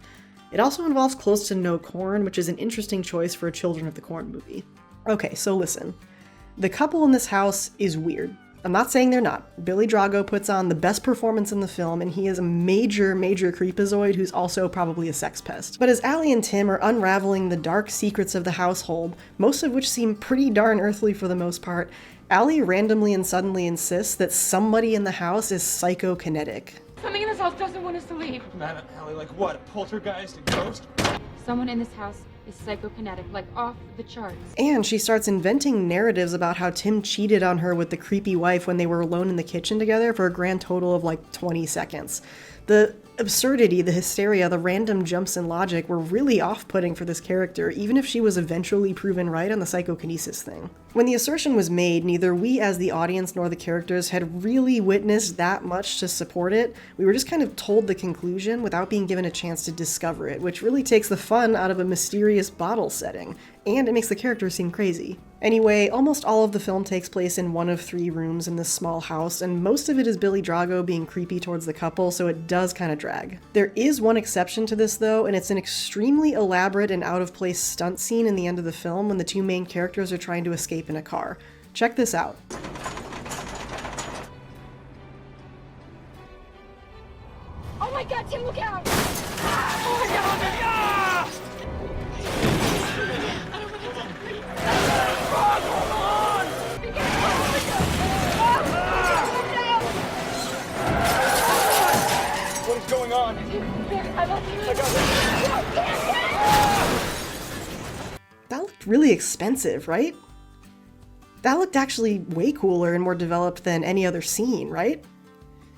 [SPEAKER 1] It also involves close to no corn, which is an interesting choice for a Children of the Corn movie. Okay, so listen. The couple in this house is weird. I'm not saying they're not. Billy Drago puts on the best performance in the film, and he is a major creepazoid who's also probably a sex pest. But as Allie and Tim are unraveling the dark secrets of the household, most of which seem pretty darn earthly for the most part, Allie randomly and suddenly insists that somebody in the house is psychokinetic.
[SPEAKER 12] Something in this house doesn't want us to leave.
[SPEAKER 19] Man, Allie, like what? A poltergeist? A ghost?
[SPEAKER 12] Someone in this house is psychokinetic, like off the charts.
[SPEAKER 1] And she starts inventing narratives about how Tim cheated on her with the creepy wife when they were alone in the kitchen together for a grand total of like 20 seconds. The absurdity, the hysteria, the random jumps in logic were really off-putting for this character, even if she was eventually proven right on the psychokinesis thing. When the assertion was made, neither we as the audience nor the characters had really witnessed that much to support it. We were just kind of told the conclusion without being given a chance to discover it, which really takes the fun out of a mysterious bottle setting, and it makes the characters seem crazy. Anyway, almost all of the film takes place in one of 3 rooms in this small house, and most of it is Billy Drago being creepy towards the couple, so it does kind of drag. There is one exception to this though, and it's an extremely elaborate and out-of-place stunt scene in the end of the film when the 2 main characters are trying to escape in a car. Check this out.
[SPEAKER 20] Oh my god, Tim, look out! Oh my god! Ah!
[SPEAKER 19] What is going on?
[SPEAKER 1] That looked really expensive, right? That looked actually way cooler and more developed than any other scene, right?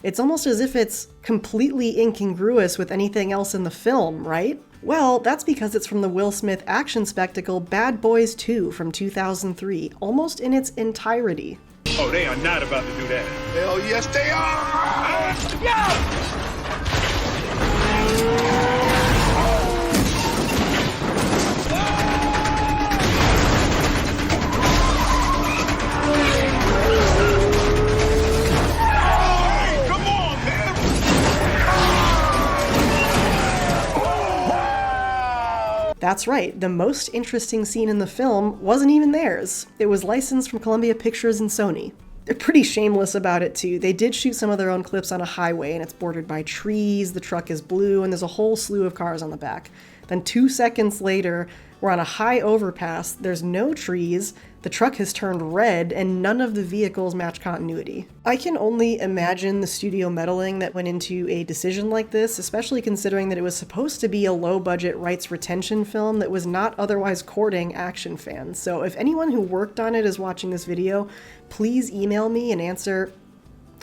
[SPEAKER 1] It's almost as if it's completely incongruous with anything else in the film, right? Well, that's because it's from the Will Smith action spectacle Bad Boys 2 from 2003, almost in its entirety.
[SPEAKER 13] Oh, they are not about to do that. Hell yes, they are! Yeah!
[SPEAKER 1] That's right, the most interesting scene in the film wasn't even theirs. It was licensed from Columbia Pictures and Sony. They're pretty shameless about it too. They did shoot some of their own clips on a highway and it's bordered by trees, the truck is blue, and there's a whole slew of cars on the back. Then 2 seconds later, we're on a high overpass, there's no trees, the truck has turned red, and none of the vehicles match continuity. I can only imagine the studio meddling that went into a decision like this, especially considering that it was supposed to be a low-budget rights retention film that was not otherwise courting action fans. So if anyone who worked on it is watching this video, please email me and answer,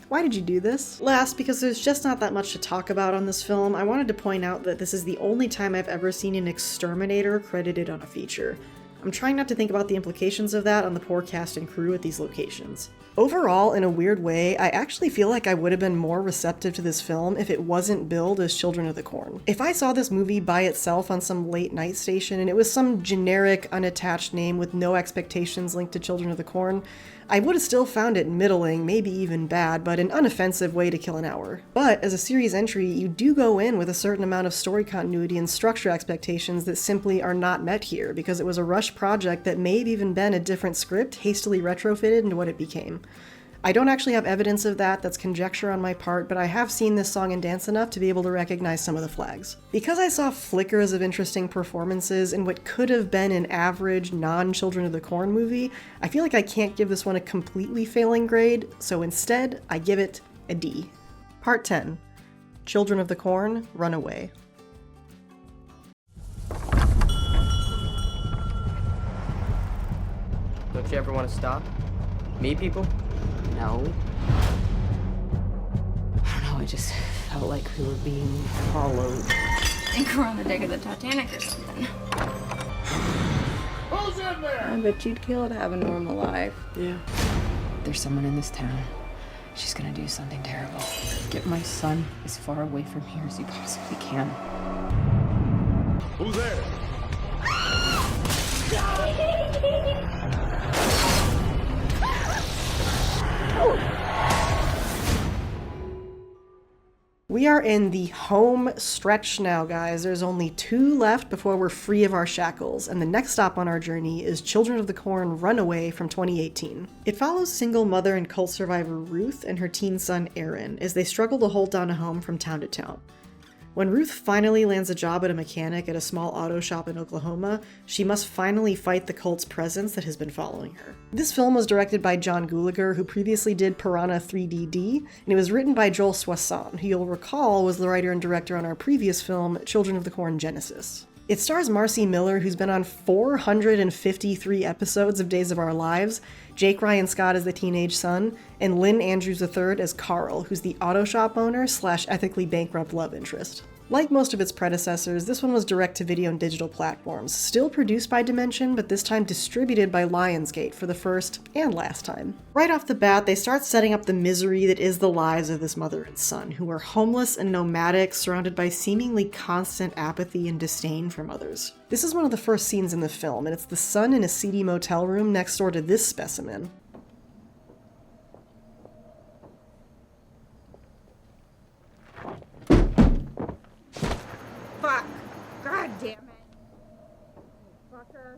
[SPEAKER 1] why did you do this? Last, because there's just not that much to talk about on this film, I wanted to point out that this is the only time I've ever seen an exterminator credited on a feature. I'm trying not to think about the implications of that on the poor cast and crew at these locations. Overall, in a weird way, I actually feel like I would have been more receptive to this film if it wasn't billed as Children of the Corn. If I saw this movie by itself on some late night station and it was some generic, unattached name with no expectations linked to Children of the Corn, I would have still found it middling, maybe even bad, but an unoffensive way to kill an hour. But as a series entry, you do go in with a certain amount of story continuity and structure expectations that simply are not met here, because it was a rushed project that may have even been a different script hastily retrofitted into what it became. I don't actually have evidence of that, that's conjecture on my part, but I have seen this song and dance enough to be able to recognize some of the flags. Because I saw flickers of interesting performances in what could have been an average non-Children of the Corn movie, I feel like I can't give this one a completely failing grade, so instead, I give it a D. Part 10. Children of the Corn, Runaway.
[SPEAKER 16] Don't you ever want to stop? Meet people?
[SPEAKER 11] No. I don't know, I just felt like we were being followed.
[SPEAKER 6] I think we're on the deck of the Titanic or something.
[SPEAKER 13] Who's in there?
[SPEAKER 11] I bet you'd kill to have a normal life.
[SPEAKER 16] Yeah.
[SPEAKER 11] There's someone in this town. She's gonna do something terrible. Get my son as far away from here as you possibly can.
[SPEAKER 13] Who's there?
[SPEAKER 1] We are in the home stretch now, guys. There's only 2 left before we're free of our shackles, and the next stop on our journey is Children of the Corn Runaway from 2018. It follows single mother and cult survivor Ruth and her teen son Aaron as they struggle to hold down a home from town to town. When Ruth finally lands a job at a mechanic at a small auto shop in Oklahoma, she must finally fight the cult's presence that has been following her. This film was directed by John Gulager, who previously did Piranha 3DD, and it was written by Joel Soisson, who you'll recall was the writer and director on our previous film, Children of the Corn Genesis. It stars Marcy Miller, who's been on 453 episodes of Days of Our Lives, Jake Ryan Scott as the teenage son, and Lynn Andrews III as Carl, who's the auto shop owner / ethically bankrupt love interest. Like most of its predecessors, this one was direct-to-video and digital platforms, still produced by Dimension, but this time distributed by Lionsgate for the first and last time. Right off the bat, they start setting up the misery that is the lives of this mother and son, who are homeless and nomadic, surrounded by seemingly constant apathy and disdain from others. This is one of the first scenes in the film, and it's the son in a seedy motel room next door to this specimen.
[SPEAKER 12] Fuck. God damn it. Fucker.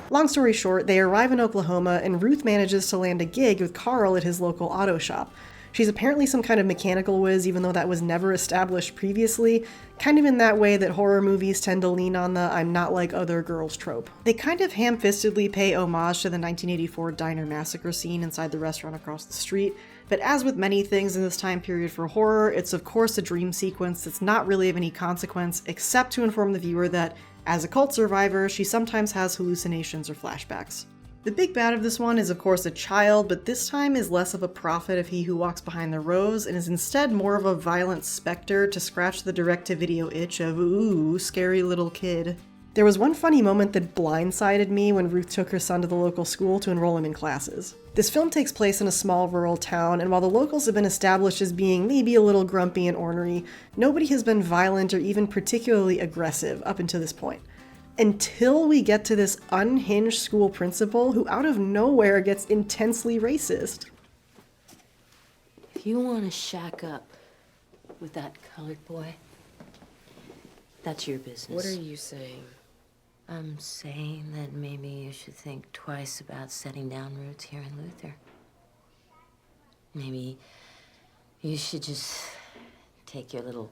[SPEAKER 1] Long story short, they arrive in Oklahoma and Ruth manages to land a gig with Carl at his local auto shop. She's apparently some kind of mechanical whiz, even though that was never established previously, kind of in that way that horror movies tend to lean on the I'm not like other girls trope. They kind of ham-fistedly pay homage to the 1984 diner massacre scene inside the restaurant across the street, but as with many things in this time period for horror, it's of course a dream sequence that's not really of any consequence, except to inform the viewer that, as a cult survivor, she sometimes has hallucinations or flashbacks. The big bad of this one is of course a child, but this time is less of a prophet of he who walks behind the rose, and is instead more of a violent specter to scratch the direct-to-video itch of, ooh, scary little kid. There was one funny moment that blindsided me when Ruth took her son to the local school to enroll him in classes. This film takes place in a small rural town, and while the locals have been established as being maybe a little grumpy and ornery, nobody has been violent or even particularly aggressive up until this point. Until we get to this unhinged school principal who out of nowhere gets intensely racist.
[SPEAKER 11] If you want to shack up with that colored boy, that's your business.
[SPEAKER 4] What are you saying?
[SPEAKER 11] I'm saying that maybe you should think twice about setting down roots here in Luther. Maybe you should just take your little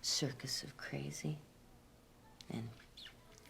[SPEAKER 11] circus of crazy and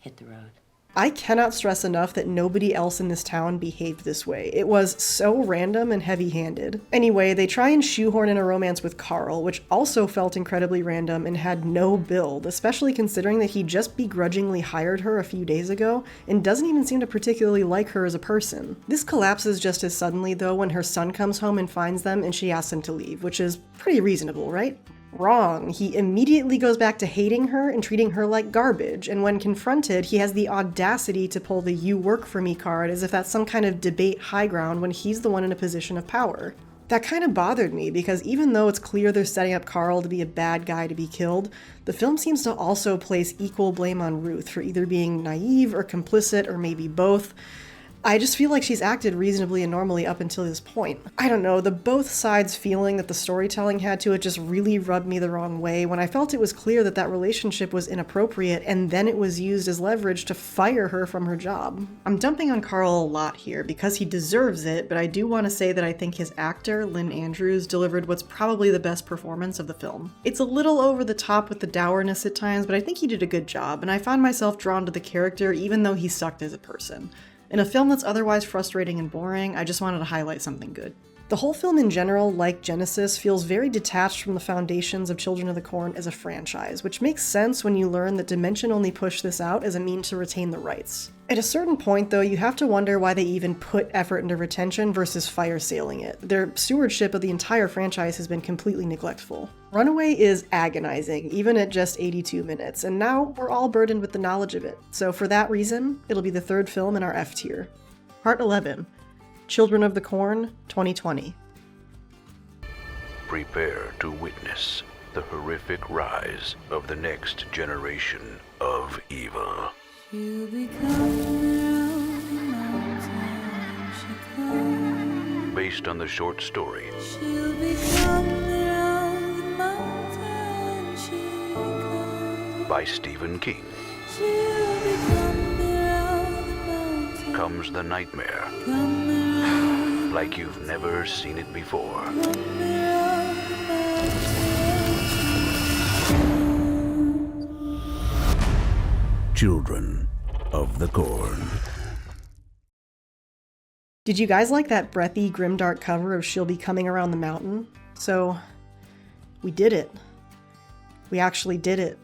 [SPEAKER 11] hit the road.
[SPEAKER 1] I cannot stress enough that nobody else in this town behaved this way. It was so random and heavy-handed. Anyway, they try and shoehorn in a romance with Carl, which also felt incredibly random and had no build, especially considering that he just begrudgingly hired her a few days ago and doesn't even seem to particularly like her as a person. This collapses just as suddenly, though, when her son comes home and finds them and she asks him to leave, which is pretty reasonable, right? Wrong. He immediately goes back to hating her and treating her like garbage, and when confronted, he has the audacity to pull the "you work for me" card as if that's some kind of debate high ground when he's the one in a position of power. That kind of bothered me, because even though it's clear they're setting up Carl to be a bad guy to be killed, the film seems to also place equal blame on Ruth for either being naive or complicit or maybe both. I just feel like she's acted reasonably and normally up until this point. I don't know, the both sides feeling that the storytelling had to it just really rubbed me the wrong way when I felt it was clear that that relationship was inappropriate, and then it was used as leverage to fire her from her job. I'm dumping on Carl a lot here because he deserves it, but I do want to say that I think his actor, Lynn Andrews, delivered what's probably the best performance of the film. It's a little over the top with the dourness at times, but I think he did a good job, and I found myself drawn to the character even though he sucked as a person. In a film that's otherwise frustrating and boring, I just wanted to highlight something good. The whole film in general, like Genesis, feels very detached from the foundations of Children of the Corn as a franchise, which makes sense when you learn that Dimension only pushed this out as a means to retain the rights. At a certain point, though, you have to wonder why they even put effort into retention versus fire sailing it. Their stewardship of the entire franchise has been completely neglectful. Runaway is agonizing, even at just 82 minutes, and now we're all burdened with the knowledge of it. So for that reason, it'll be the third film in our F tier. Part 11. Children of the Corn, 2020.
[SPEAKER 23] Prepare to witness the horrific rise of the next generation of evil. Based on the short story by Stephen King, comes the nightmare like you've never seen it before. Children of the Corn.
[SPEAKER 1] Did you guys like that breathy, grimdark cover of She'll Be Coming Around the Mountain? So, we did it. We actually did it.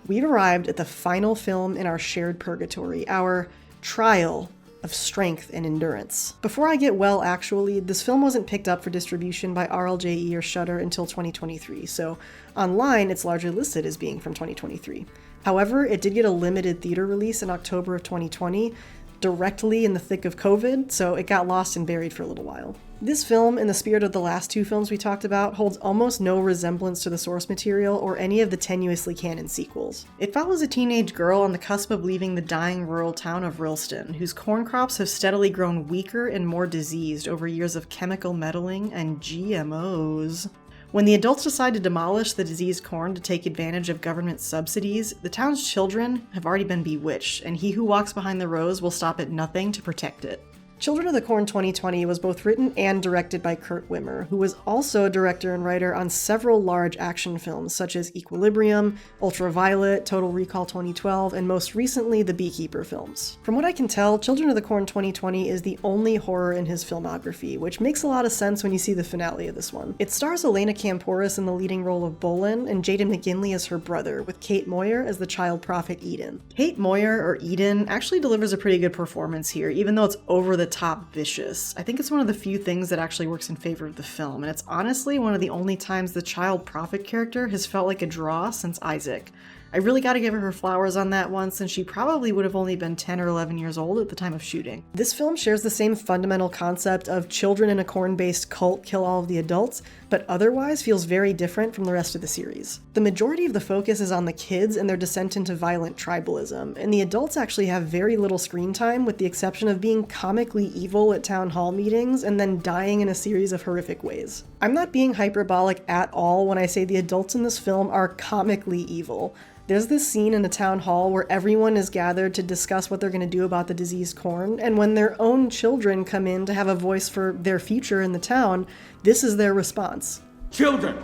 [SPEAKER 1] We've arrived at the final film in our shared purgatory, our trial of strength and endurance. Before I get well, actually, this film wasn't picked up for distribution by RLJE or Shudder until 2023, so online it's largely listed as being from 2023. However, it did get a limited theater release in October of 2020, directly in the thick of COVID, so it got lost and buried for a little while. This film, in the spirit of the last two films we talked about, holds almost no resemblance to the source material or any of the tenuously canon sequels. It follows a teenage girl on the cusp of leaving the dying rural town of Rilston, whose corn crops have steadily grown weaker and more diseased over years of chemical meddling and GMOs. When the adults decide to demolish the diseased corn to take advantage of government subsidies, the town's children have already been bewitched, and he who walks behind the rows will stop at nothing to protect it. Children of the Corn 2020 was both written and directed by Kurt Wimmer, who was also a director and writer on several large action films such as Equilibrium, Ultraviolet, Total Recall 2012, and most recently the Beekeeper films. From what I can tell, Children of the Corn 2020 is the only horror in his filmography, which makes a lot of sense when you see the finale of this one. It stars Elena Kampouris in the leading role of Bolin and Jaden McGinley as her brother, with Kate Moyer as the child prophet Eden. Kate Moyer, or Eden, actually delivers a pretty good performance here, even though it's over the top vicious. I think it's one of the few things that actually works in favor of the film, and it's honestly one of the only times the child prophet character has felt like a draw since Isaac. I really gotta give her flowers on that one, since she probably would have only been 10 or 11 years old at the time of shooting. This film shares the same fundamental concept of children in a corn-based cult kill all of the adults, but otherwise feels very different from the rest of the series. The majority of the focus is on the kids and their descent into violent tribalism, and the adults actually have very little screen time, with the exception of being comically evil at town hall meetings and then dying in a series of horrific ways. I'm not being hyperbolic at all when I say the adults in this film are comically evil. There's this scene in a town hall where everyone is gathered to discuss what they're going to do about the diseased corn, and when their own children come in to have a voice for their future in the town, this is their response.
[SPEAKER 5] Children,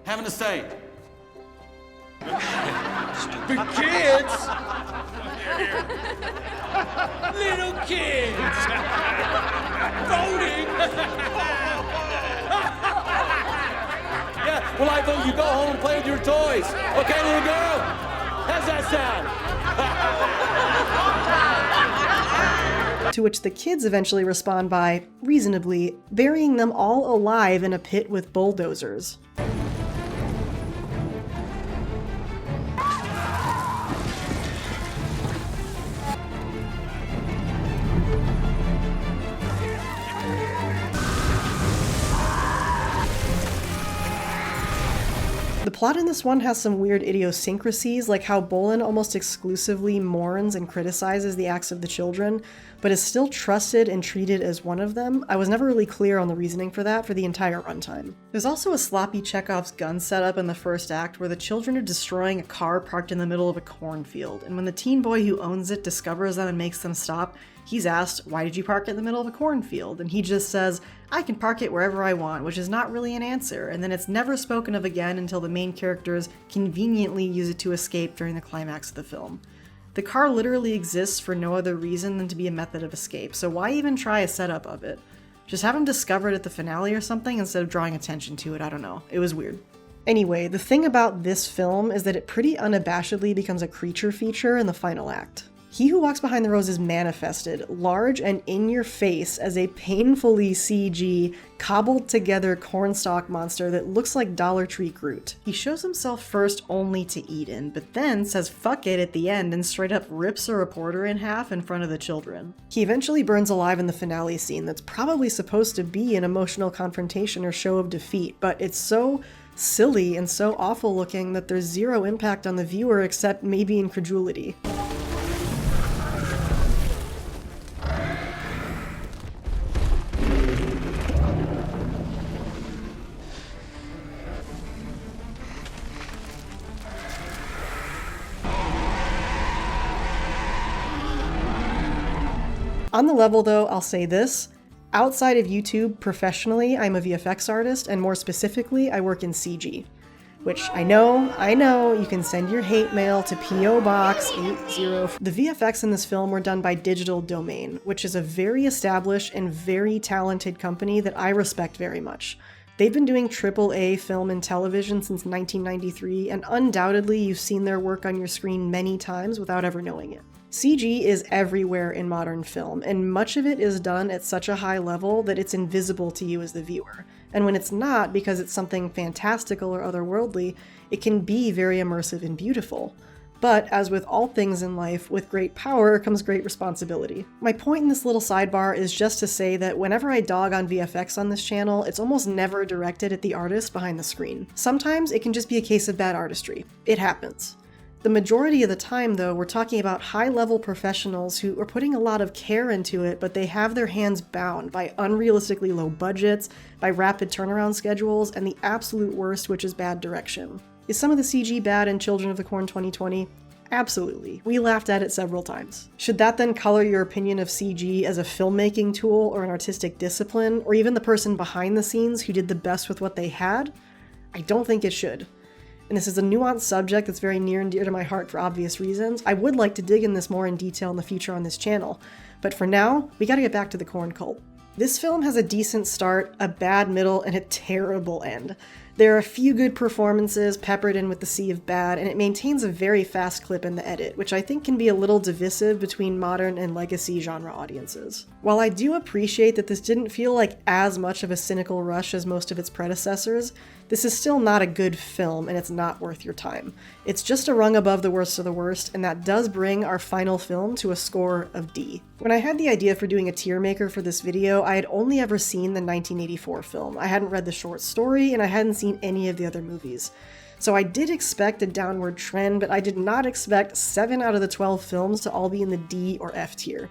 [SPEAKER 5] having a say. Stupid kids! Little kids! Voting! Yeah, well, I vote you go home and play with your toys. Okay, little girl? How's that sound?
[SPEAKER 1] To which the kids eventually respond by, reasonably, burying them all alive in a pit with bulldozers. The plot in this one has some weird idiosyncrasies, like how Bolin almost exclusively mourns and criticizes the acts of the children, but is still trusted and treated as one of them. I was never really clear on the reasoning for that for the entire runtime. There's also a sloppy Chekhov's gun setup in the first act where the children are destroying a car parked in the middle of a cornfield, and when the teen boy who owns it discovers them and makes them stop, he's asked, "Why did you park it in the middle of a cornfield?" And he just says, "I can park it wherever I want," which is not really an answer, and then it's never spoken of again until the main characters conveniently use it to escape during the climax of the film. The car literally exists for no other reason than to be a method of escape, so why even try a setup of it? Just have him discovered at the finale or something instead of drawing attention to it, I don't know. It was weird. Anyway, the thing about this film is that it pretty unabashedly becomes a creature feature in the final act. He Who Walks Behind the Rose is manifested, large and in your face, as a painfully CG, cobbled together cornstalk monster that looks like Dollar Tree Groot. He shows himself first only to Eden, but then says fuck it at the end and straight up rips a reporter in half in front of the children. He eventually burns alive in the finale scene that's probably supposed to be an emotional confrontation or show of defeat, but it's so silly and so awful looking that there's zero impact on the viewer except maybe incredulity. On the level though, I'll say this. Outside of YouTube, professionally, I'm a VFX artist, and more specifically, I work in CG. Which I know, you can send your hate mail to P.O. Box 80. The VFX in this film were done by Digital Domain, which is a very established and very talented company that I respect very much. They've been doing AAA film and television since 1993, and undoubtedly you've seen their work on your screen many times without ever knowing it. CG is everywhere in modern film, and much of it is done at such a high level that it's invisible to you as the viewer. And when it's not, because it's something fantastical or otherworldly, it can be very immersive and beautiful. But as with all things in life, with great power comes great responsibility. My point in this little sidebar is just to say that whenever I dog on VFX on this channel, it's almost never directed at the artist behind the screen. Sometimes it can just be a case of bad artistry. It happens. The majority of the time, though, we're talking about high-level professionals who are putting a lot of care into it, but they have their hands bound by unrealistically low budgets, by rapid turnaround schedules, and the absolute worst, which is bad direction. Is some of the CG bad in Children of the Corn 2020? Absolutely. We laughed at it several times. Should that then color your opinion of CG as a filmmaking tool or an artistic discipline, or even the person behind the scenes who did the best with what they had? I don't think it should. And this is a nuanced subject that's very near and dear to my heart for obvious reasons. I would like to dig in this more in detail in the future on this channel, but for now, we gotta get back to the corn cult. This film has a decent start, a bad middle, and a terrible end. There are a few good performances peppered in with the sea of bad, and it maintains a very fast clip in the edit, which I think can be a little divisive between modern and legacy genre audiences. While I do appreciate that this didn't feel like as much of a cynical rush as most of its predecessors, this is still not a good film, and it's not worth your time. It's just a rung above the worst of the worst, and that does bring our final film to a score of D. When I had the idea for doing a tier maker for this video, I had only ever seen the 1984 film. I hadn't read the short story, and I hadn't seen any of the other movies. So I did expect a downward trend, but I did not expect 7 out of the 12 films to all be in the D or F tier.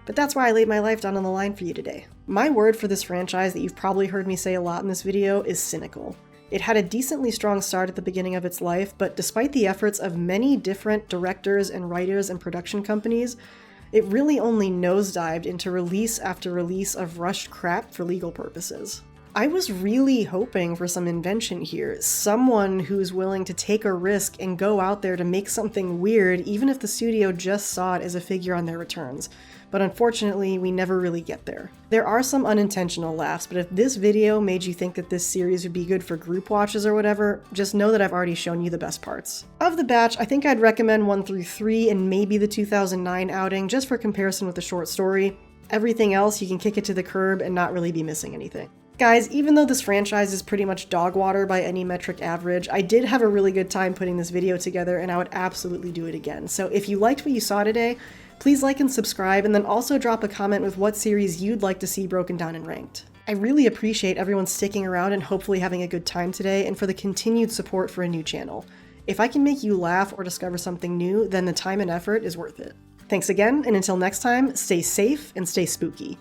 [SPEAKER 1] But that's why I laid my life down on the line for you today. My word for this franchise that you've probably heard me say a lot in this video is cynical. It had a decently strong start at the beginning of its life, but despite the efforts of many different directors and writers and production companies, it really only nosedived into release after release of rushed crap for legal purposes. I was really hoping for some invention here, someone who's willing to take a risk and go out there to make something weird, even if the studio just saw it as a figure on their returns. But unfortunately, we never really get there. There are some unintentional laughs, but if this video made you think that this series would be good for group watches or whatever, just know that I've already shown you the best parts. Of the batch, I think I'd recommend 1 through 3 and maybe the 2009 outing, just for comparison with the short story. Everything else, you can kick it to the curb and not really be missing anything. Guys, even though this franchise is pretty much dog water by any metric average, I did have a really good time putting this video together, and I would absolutely do it again. So if you liked what you saw today, please like and subscribe, and then also drop a comment with what series you'd like to see broken down and ranked. I really appreciate everyone sticking around and hopefully having a good time today, and for the continued support for a new channel. If I can make you laugh or discover something new, then the time and effort is worth it. Thanks again, and until next time, stay safe and stay spooky.